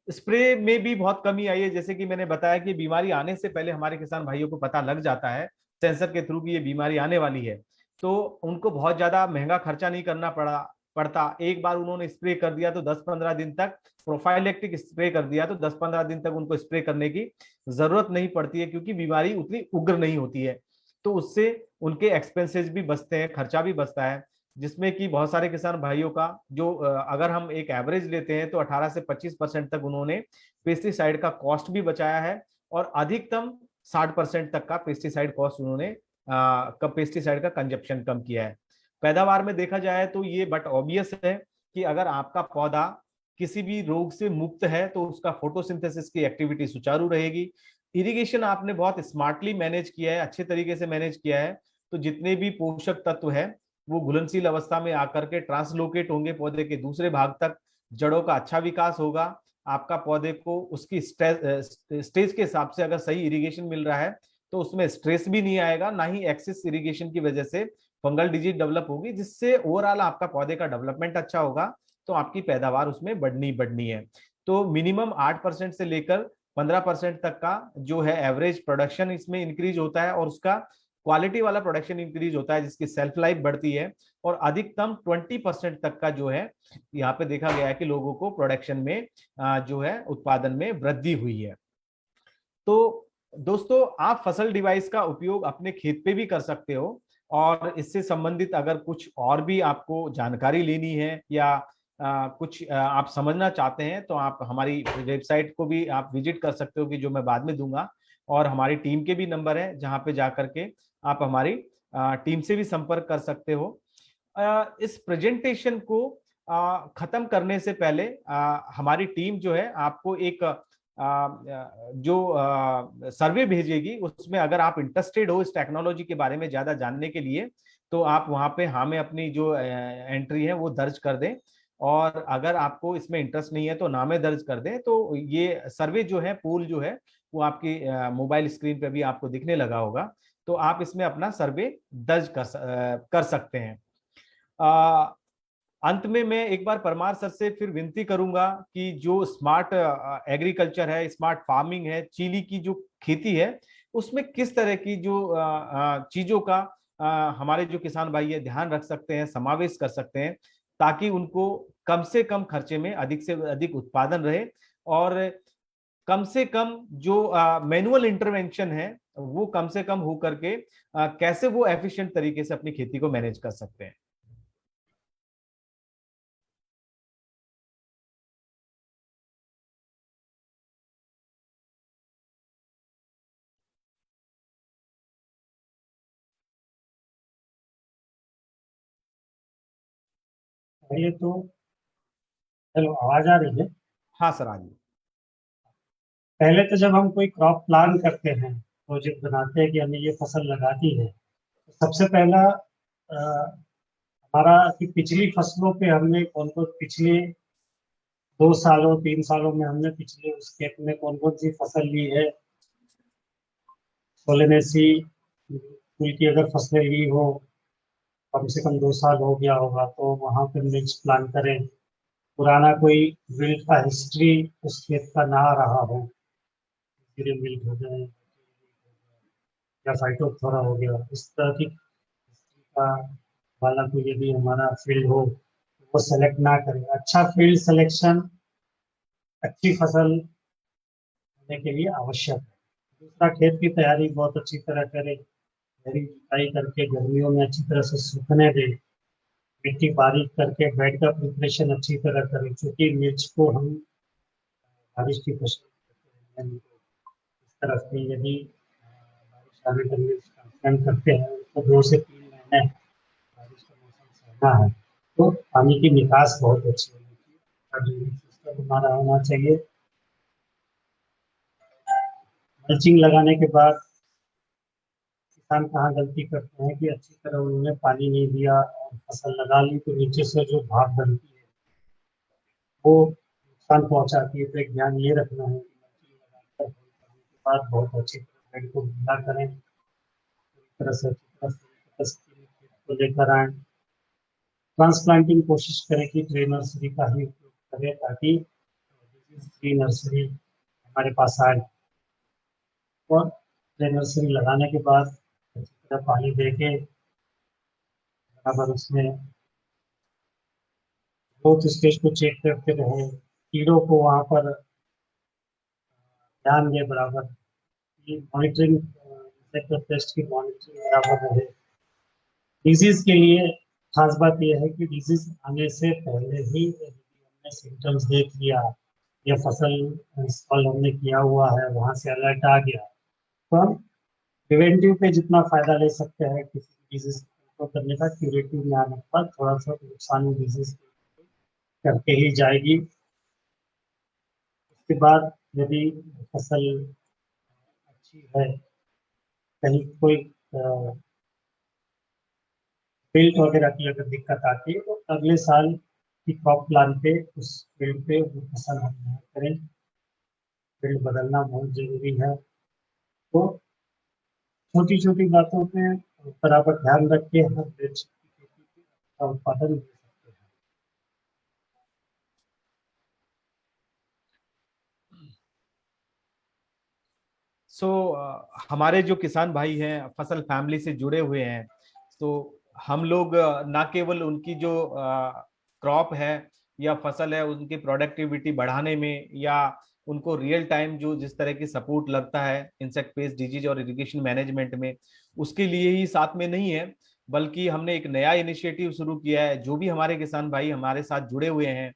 S3: स्प्रे में भी बहुत कमी आई है, जैसे कि मैंने बताया कि बीमारी आने से पहले हमारे किसान भाइयों को पता लग जाता है सेंसर के थ्रू कि ये बीमारी आने वाली है, तो उनको बहुत ज्यादा महंगा खर्चा नहीं करना पड़ता। एक बार उन्होंने स्प्रे कर दिया तो 10-15 दिन तक, प्रोफाइलेक्टिक स्प्रे कर दिया तो 10-15 दिन तक उनको स्प्रे करने की जरूरत नहीं पड़ती है, क्योंकि बीमारी उतनी उग्र नहीं होती है। तो उससे उनके एक्सपेंसेस भी बचते हैं, खर्चा भी बचता है, जिसमें कि बहुत सारे किसान भाइयों का जो अगर हम एक एवरेज लेते हैं तो 18 से 25% तक उन्होंने पेस्टिसाइड का कॉस्ट भी बचाया है, और अधिकतम 60% तक का पेस्टिसाइड कॉस्ट उन्होंने पेस्टिसाइड का कंजप्शन कम किया है। पैदावार में देखा जाए तो ये बट ऑब्वियस है कि अगर आपका पौधा किसी भी रोग से मुक्त है तो उसका फोटोसिंथेसिस की एक्टिविटी सुचारू रहेगी। इरिगेशन आपने बहुत स्मार्टली मैनेज किया है, अच्छे तरीके से मैनेज किया है, तो जितने भी पोषक तत्व है वो घुलनशील अवस्था में आकर के ट्रांसलोकेट होंगे पौधे के दूसरे भाग तक, जड़ों का अच्छा विकास होगा। आपका पौधे को उसकी स्टेज के हिसाब से अगर सही इरिगेशन मिल रहा है तो उसमें स्ट्रेस भी नहीं आएगा, ना ही एक्सेस इरिगेशन की वजह से फंगल डिजीज डेवलप होगी, जिससे ओवरऑल आपका पौधे का डेवलपमेंट अच्छा होगा, तो आपकी पैदावार उसमें बढ़नी है। तो मिनिमम 8% से लेकर 15% तक का जो है एवरेज प्रोडक्शन इसमें इंक्रीज होता है, और उसका क्वालिटी वाला प्रोडक्शन इंक्रीज होता है जिसकी सेल्फ लाइफ बढ़ती है, और अधिकतम 20% तक का जो है यहाँ पे देखा गया है कि लोगों को प्रोडक्शन में जो है उत्पादन में वृद्धि हुई है। तो दोस्तों, आप फसल डिवाइस का उपयोग अपने खेत पे भी कर सकते हो, और इससे संबंधित अगर कुछ और भी आपको जानकारी लेनी है या कुछ आप समझना चाहते हैं तो आप हमारी वेबसाइट को भी आप विजिट कर सकते हो, कि जो मैं बाद में दूंगा, और हमारी टीम के भी नंबर है जहां पे जाकर के आप हमारी टीम से भी संपर्क कर सकते हो। इस प्रेजेंटेशन को खत्म करने से पहले हमारी टीम जो है आपको एक जो सर्वे भेजेगी, उसमें अगर आप इंटरेस्टेड हो इस टेक्नोलॉजी के बारे में ज्यादा जानने के लिए, तो आप वहां पे हाँ में अपनी जो एंट्री है वो दर्ज कर दें, और अगर आपको इसमें इंटरेस्ट नहीं है तो ना में दर्ज कर दें। तो ये सर्वे जो है, पोल जो है, वो आपकी मोबाइल स्क्रीन पे भी आपको दिखने लगा होगा, तो आप इसमें अपना सर्वे दर्ज कर सकते हैं। अंत में मैं एक बार परमार सर से फिर विनती करूंगा कि जो स्मार्ट एग्रीकल्चर है, स्मार्ट फार्मिंग है, चीली की जो खेती है, उसमें किस तरह की जो चीजों का हमारे जो किसान भाई है ध्यान रख सकते हैं, समावेश कर सकते हैं, ताकि उनको कम से कम खर्चे में अधिक से अधिक उत्पादन रहे, और कम से कम जो मैनुअल इंटरवेंशन है वो कम से कम हो करके कैसे वो एफिशिएंट तरीके से अपनी खेती को मैनेज कर सकते हैं।
S2: ये तो चलो, आवाज आ रही है?
S3: हाँ सर, आइए।
S2: पहले तो जब हम कोई क्रॉप प्लान करते हैं, प्रोजेक्ट बनाते हैं कि हमें ये फसल लगानी है, तो सबसे पहला हमारा कि पिछली फसलों पे हमने कौन कौन, पिछले 2 सालों 3 सालों में हमने पिछले उस खेत में कौन कौन सी फसल ली है। सोलेनेसी फूल की अगर फसलें ली हो, कम से कम 2 साल हो गया होगा, तो वहां पर मिर्च प्लान करें। पुराना कोई विल्ट का हिस्ट्री उस खेत का ना रहा हो, मिल्ट हो जाए या फाइटोथोरा हो गया, इस तरह की हिस्ट्री का वाला कोई यदि हमारा फील्ड हो, वो सेलेक्ट ना करें। अच्छा फील्ड सिलेक्शन अच्छी फसल होने के लिए आवश्यक है। दूसरा, खेत की तैयारी बहुत अच्छी तरह करें, गहरी जुताई करके गर्मियों में अच्छी तरह से सूखने दें, मिट्टी बारीक करके बेड का प्रिपरेशन अच्छी तरह करें, क्योंकि मिर्च को हम बारिश की फसल इस तरह से यदि बारिश आने का मिर्च ट्रांसप्लांट करते हैं, उसको 2 से 3 महीने बारिश का मौसम सहना है, तो पानी की निकास बहुत अच्छी होनी चाहिए, सिस्टम हमारा होना चाहिए। मल्चिंग लगाने के बाद किसान कहाँ गलती करते हैं कि अच्छी तरह उन्होंने पानी नहीं दिया और फसल लगा ली, तो नीचे से जो भाप बनती है वो नुकसान पहुंचाती है। तो एक ध्यान ये रखना है कि मल्चिंग लगाकर के बाद बहुत अच्छी तरह बेड को गीला करें, पूरी तरह से अच्छी तरह से खेत को लेकर आए। ट्रांसप्लांटिंग कोशिश करें कि ट्रे नर्सरी का ही उपयोग करें, ताकि फ्री नर्सरी हमारे पास आए। और ट्रे नर्सरी लगाने के बाद अच्छी तरह पानी दे के बराबर उसमें ग्रोथ स्टेज को चेक करते रहे, कीड़ों को वहाँ पर ध्यान दें बराबर, मॉनिटरिंग पेस्ट की मॉनिटरिंग बराबर रहे। डिजीज के लिए खास बात यह है कि डिजीज आने से पहले ही यदि हमने सिम्टम्स देख लिया या फसल इंस्टॉल हमने किया हुआ है, वहाँ से अलर्ट आ गया, तो हम प्रिवेंटिव पे जितना फायदा ले सकते हैं किसी डिजीज कंट्रोल करने का, क्यूरेटिव में आने के बाद थोड़ा सा नुकसान डिजीज करके ही जाएगी। उसके बाद यदि फसल अच्छी है, कहीं कोई बिल्ट वगैरह की अगर दिक्कत आती है, तो अगले साल की क्रॉप प्लान पे उस बिल्ट पे वो फसल हम नहीं करें। बिल्ट बदलना बहुत जरूरी है। तो छोटी छोटी बातों पे बराबर ध्यान रख के हम मिर्च की खेती पे अच्छा उत्पादन दे सकते हैं।
S3: हमारे जो किसान भाई हैं फसल फैमिली से जुड़े हुए हैं, तो हम लोग ना केवल उनकी जो क्रॉप है या फसल है उनकी प्रोडक्टिविटी बढ़ाने में, या उनको रियल टाइम जो जिस तरह की सपोर्ट लगता है इंसेक्ट पेस्ट डिजीज और इरिगेशन मैनेजमेंट में, उसके लिए ही साथ में नहीं है, बल्कि हमने एक नया इनिशिएटिव शुरू किया है। जो भी हमारे किसान भाई हमारे साथ जुड़े हुए हैं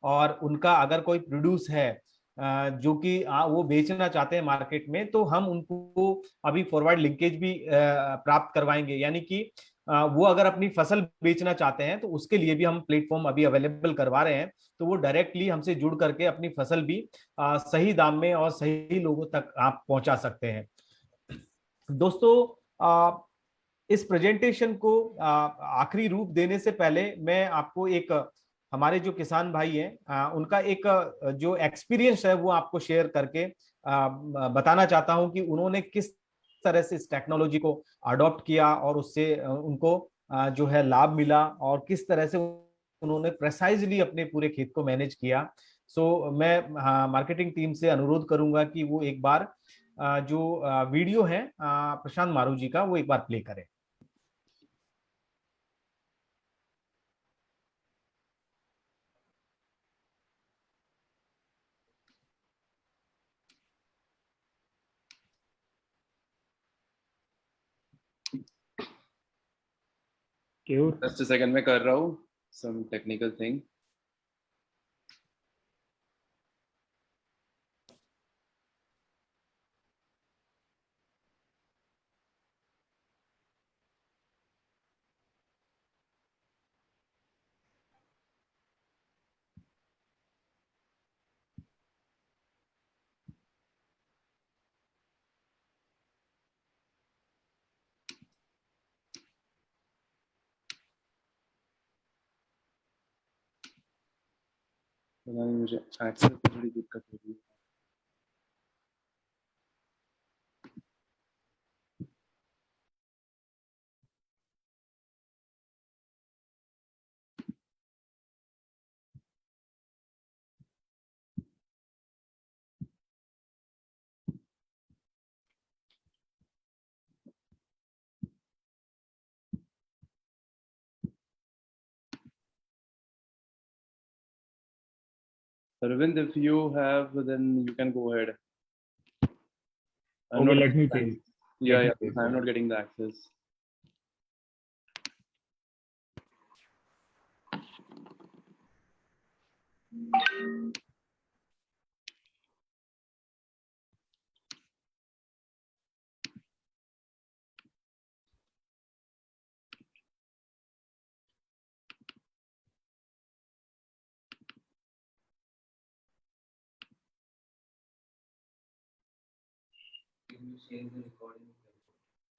S3: और उनका अगर कोई प्रोड्यूस है जो कि वो बेचना चाहते हैं मार्केट में, तो हम उनको अभी फॉरवर्ड लिंकेज भी प्राप्त करवाएंगे। यानी कि वो अगर अपनी फसल बेचना चाहते हैं तो उसके लिए भी हम प्लेटफॉर्म अभी अवेलेबल करवा रहे हैं। तो वो डायरेक्टली हमसे जुड़ करके अपनी फसल भी सही दाम में और सही लोगों तक आप पहुंचा सकते हैं। दोस्तों, इस प्रेजेंटेशन को आखिरी रूप देने से पहले मैं आपको एक हमारे जो किसान भाई हैं उनका एक जो एक्सपीरियंस है वो आपको शेयर करके बताना चाहता हूं कि उन्होंने किस तरह से इस टेक्नोलॉजी को अडॉप्ट किया और उससे उनको जो है लाभ मिला, और किस तरह से उन्होंने प्रेसाइजली अपने पूरे खेत को मैनेज किया। मैं मार्केटिंग टीम से अनुरोध करूंगा कि वो एक बार जो वीडियो है प्रशांत मारू जी का, वो एक बार प्ले करें।
S4: जस्ट अ सेकंड में कर रहा हूँ, सम टेक्निकल थिंग। पता नहीं, मुझे एक्सेस में थोड़ी दिक्कत हो रही है। Arvind, if you have, then you can go ahead.
S5: Okay, let me take.
S4: Yeah, I'm not getting the access.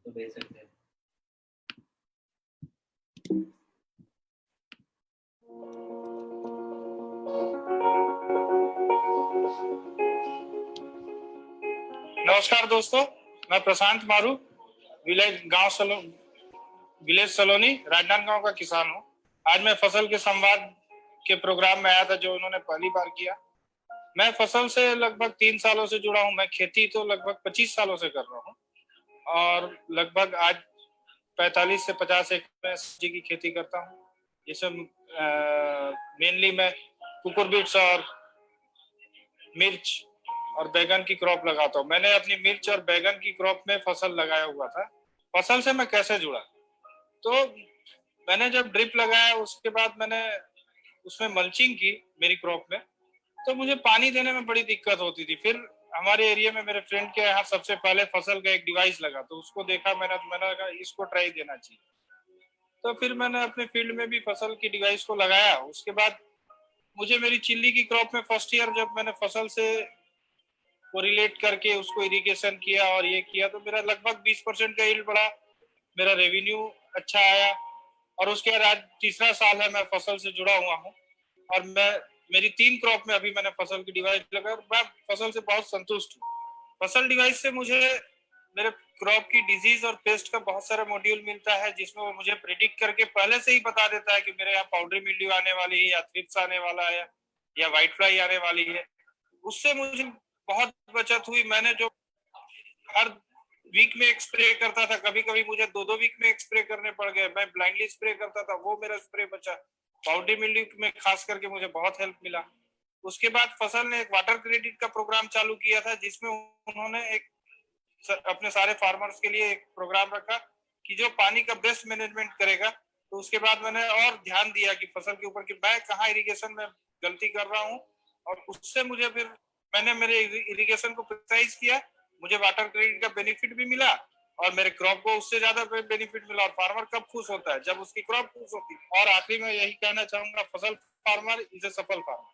S6: तो भेज सकते हैं।
S7: नमस्कार दोस्तों, मैं प्रशांत मारू, विलेज सलोनी, राजनांदगांव का किसान हूँ। आज मैं फसल के संवाद के प्रोग्राम में आया था जो उन्होंने पहली बार किया। मैं फसल से लगभग 3 सालों से जुड़ा हूँ। मैं खेती तो लगभग 25 सालों से कर रहा हूँ और लगभग आज 45 से 50 एकड़ में सब्जी की खेती करता हूँ, जिसमें मेनली मैं कुकुरबिट्स और मिर्च और बैगन की क्रॉप लगाता हूँ। मैंने अपनी मिर्च और बैगन की क्रॉप में फसल लगाया हुआ था। फसल से मैं कैसे जुड़ा, तो मैंने जब ड्रिप लगाया उसके बाद मैंने उसमें मल्चिंग की मेरी क्रॉप में, तो मुझे पानी देने में बड़ी दिक्कत होती थी। फिर हमारे एरिया में मेरे फ्रेंड के यहाँ सबसे पहले फसल का एक डिवाइस लगा, तो उसको देखा मैंने, तो मैंने कहा इसको ट्राई देना चाहिए। तो फिर मैंने अपने फील्ड में भी फसल की डिवाइस को लगाया। उसके बाद मुझे मेरी चिल्ली की क्रॉप में फर्स्ट ईयर जब मैंने फसल से कोरिलेट करके उसको इरिगेशन किया और ये किया, तो मेरा लगभग 20% का यील्ड बढ़ा, मेरा रेवेन्यू अच्छा आया। और उसके बाद आज तीसरा साल है मैं फसल से जुड़ा हुआ हूँ, और मेरी 3 क्रॉप में अभी मैंने फसल की डिवाइस लगा, मैं फसल से बहुत संतुष्ट हूँ। फसल डिवाइस से मुझे मेरे क्रॉप की डिजीज और पेस्ट का बहुत सारा मॉड्यूल मिलता है, जिसमें वो मुझे प्रिडिक्ट करके पहले से ही बता देता है कि मेरे यहाँ पाउडरी मिल्ड्यू आने वाली है, या थ्रिप्स आने वाला है, या व्हाइट फ्लाई आने वाली है। उससे मुझे बहुत बचत हुई। मैंने जो हर वीक में एक स्प्रे करता था, कभी कभी मुझे 2-2 वीक में एक स्प्रे करने पड़ गए, मैं ब्लाइंडली स्प्रे करता था, वो मेरा स्प्रे बचा। पाउडरी मिल्ड्यू में खास करके मुझे बहुत हेल्प मिला। उसके बाद फसल ने एक वाटर क्रेडिट का प्रोग्राम चालू किया था, जिसमें उन्होंने एक अपने सारे फार्मर्स के लिए एक प्रोग्राम रखा कि जो पानी का बेस्ट मैनेजमेंट करेगा। तो उसके बाद मैंने और ध्यान दिया कि फसल के ऊपर कि मैं कहाँ इरिगेशन में गलती कर रहा हूँ, और उससे मुझे फिर मैंने मेरे इरिगेशन को प्रिसाइज किया, मुझे वाटर क्रेडिट का बेनिफिट भी मिला, और मेरे क्रॉप को उससे ज्यादा बेनिफिट मिला। और फार्मर कब खुश होता है? जब उसकी क्रॉप खुश होती है। और आखिरी में यही कहना चाहूंगा, फसल फार्मर इज ए सफल farmer.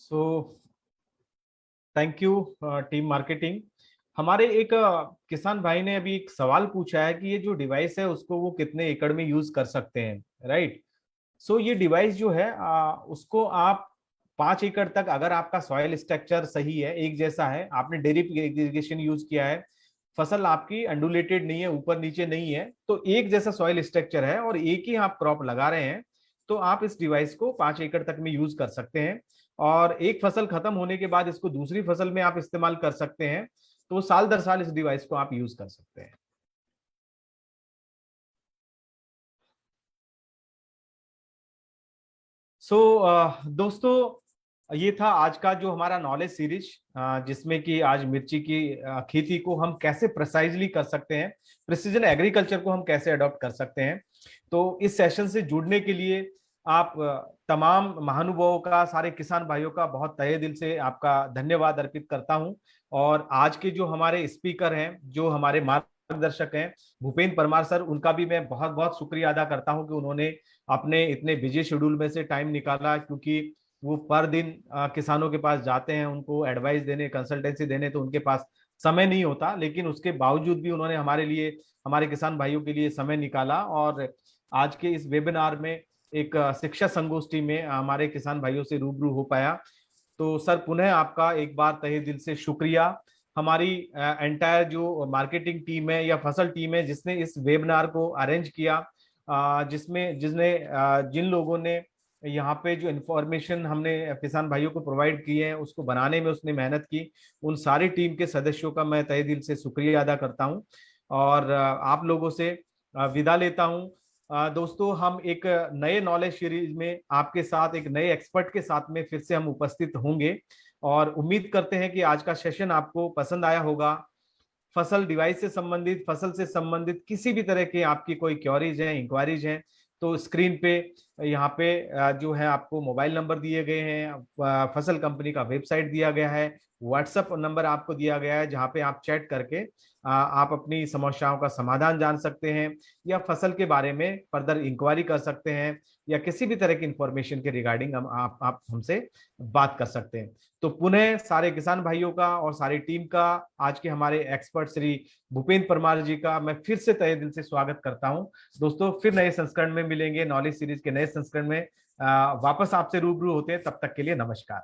S3: So thank you team marketing. हमारे एक किसान भाई ने अभी एक सवाल पूछा है कि ये जो डिवाइस है उसको वो कितने एकड़ में यूज कर सकते हैं, राइट? सो ये डिवाइस जो है उसको आप 5 एकड़ तक, अगर आपका सॉइल स्ट्रक्चर सही है, एक जैसा है, आपने ड्रिप इरिगेशन यूज किया है, फसल आपकी अंडुलेटेड नहीं है, ऊपर नीचे नहीं है, तो एक जैसा सॉइल स्ट्रक्चर है और एक ही आप क्रॉप लगा रहे हैं, तो आप इस डिवाइस को 5 एकड़ तक में यूज कर सकते हैं। और एक फसल खत्म होने के बाद इसको दूसरी फसल में आप इस्तेमाल कर सकते हैं। तो साल दर साल इस डिवाइस को आप यूज कर सकते हैं। दोस्तों, ये था आज का जो हमारा नॉलेज सीरीज, जिसमें कि आज मिर्ची की खेती को हम कैसे प्रिसाइजली कर सकते हैं, प्रिसीजन एग्रीकल्चर को हम कैसे अडॉप्ट कर सकते हैं। तो इस सेशन से जुड़ने के लिए आप तमाम महानुभावों का, सारे किसान भाइयों का बहुत तहे दिल से आपका धन्यवाद अर्पित करता हूं। और आज के जो हमारे स्पीकर हैं, जो हमारे मार्गदर्शक हैं, भूपेंद्र परमार सर, उनका भी मैं बहुत बहुत शुक्रिया अदा करता हूं कि उन्होंने अपने इतने बिजी शेड्यूल में से टाइम निकाला, क्योंकि वो पर दिन किसानों के पास जाते हैं, उनको एडवाइस देने, कंसल्टेंसी देने, तो उनके पास समय नहीं होता। लेकिन उसके बावजूद भी उन्होंने हमारे लिए, हमारे किसान भाइयों के लिए समय निकाला। और आज के इस वेबिनार में एक शिक्षा संगोष्ठी में हमारे किसान भाइयों से रूबरू हो पाया। तो सर, पुनः आपका एक बार तहे दिल से शुक्रिया। हमारी एंटायर जो मार्केटिंग टीम है या फसल टीम है जिसने इस वेबिनार को अरेंज किया, जिन लोगों ने यहाँ पे जो इन्फॉर्मेशन हमने किसान भाइयों को प्रोवाइड की है उसको बनाने में उसने मेहनत की, उन सारी टीम के सदस्यों का मैं तहे दिल से शुक्रिया अदा करता हूँ। और आप लोगों से विदा लेता हूँ। दोस्तों, हम एक नए नॉलेज सीरीज में आपके साथ, एक नए एक्सपर्ट के साथ में फिर से हम उपस्थित होंगे। और उम्मीद करते हैं कि आज का सेशन आपको पसंद आया होगा। फसल डिवाइस से संबंधित, फसल से संबंधित किसी भी तरह के आपकी कोई क्वेरीज हैं, इंक्वायरीज हैं, तो स्क्रीन पे यहाँ पे जो है आपको मोबाइल नंबर दिए गए हैं, फसल कंपनी का वेबसाइट दिया गया है, व्हाट्सएप नंबर आपको दिया गया है, जहाँ पे आप चैट करके आप अपनी समस्याओं का समाधान जान सकते हैं, या फसल के बारे में फर्दर इंक्वायरी कर सकते हैं, या किसी भी तरह की इंफॉर्मेशन के रिगार्डिंग आप हमसे बात कर सकते हैं। तो पुनः सारे किसान भाइयों का और सारी टीम का, आज के हमारे एक्सपर्ट श्री भूपेंद्र परमार जी का मैं फिर से तहे दिल से स्वागत करता हूं। दोस्तों, फिर नए संस्करण में मिलेंगे, नॉलेज सीरीज के नए संस्करण में वापस आपसे रूबरू होते हैं। तब तक के लिए नमस्कार।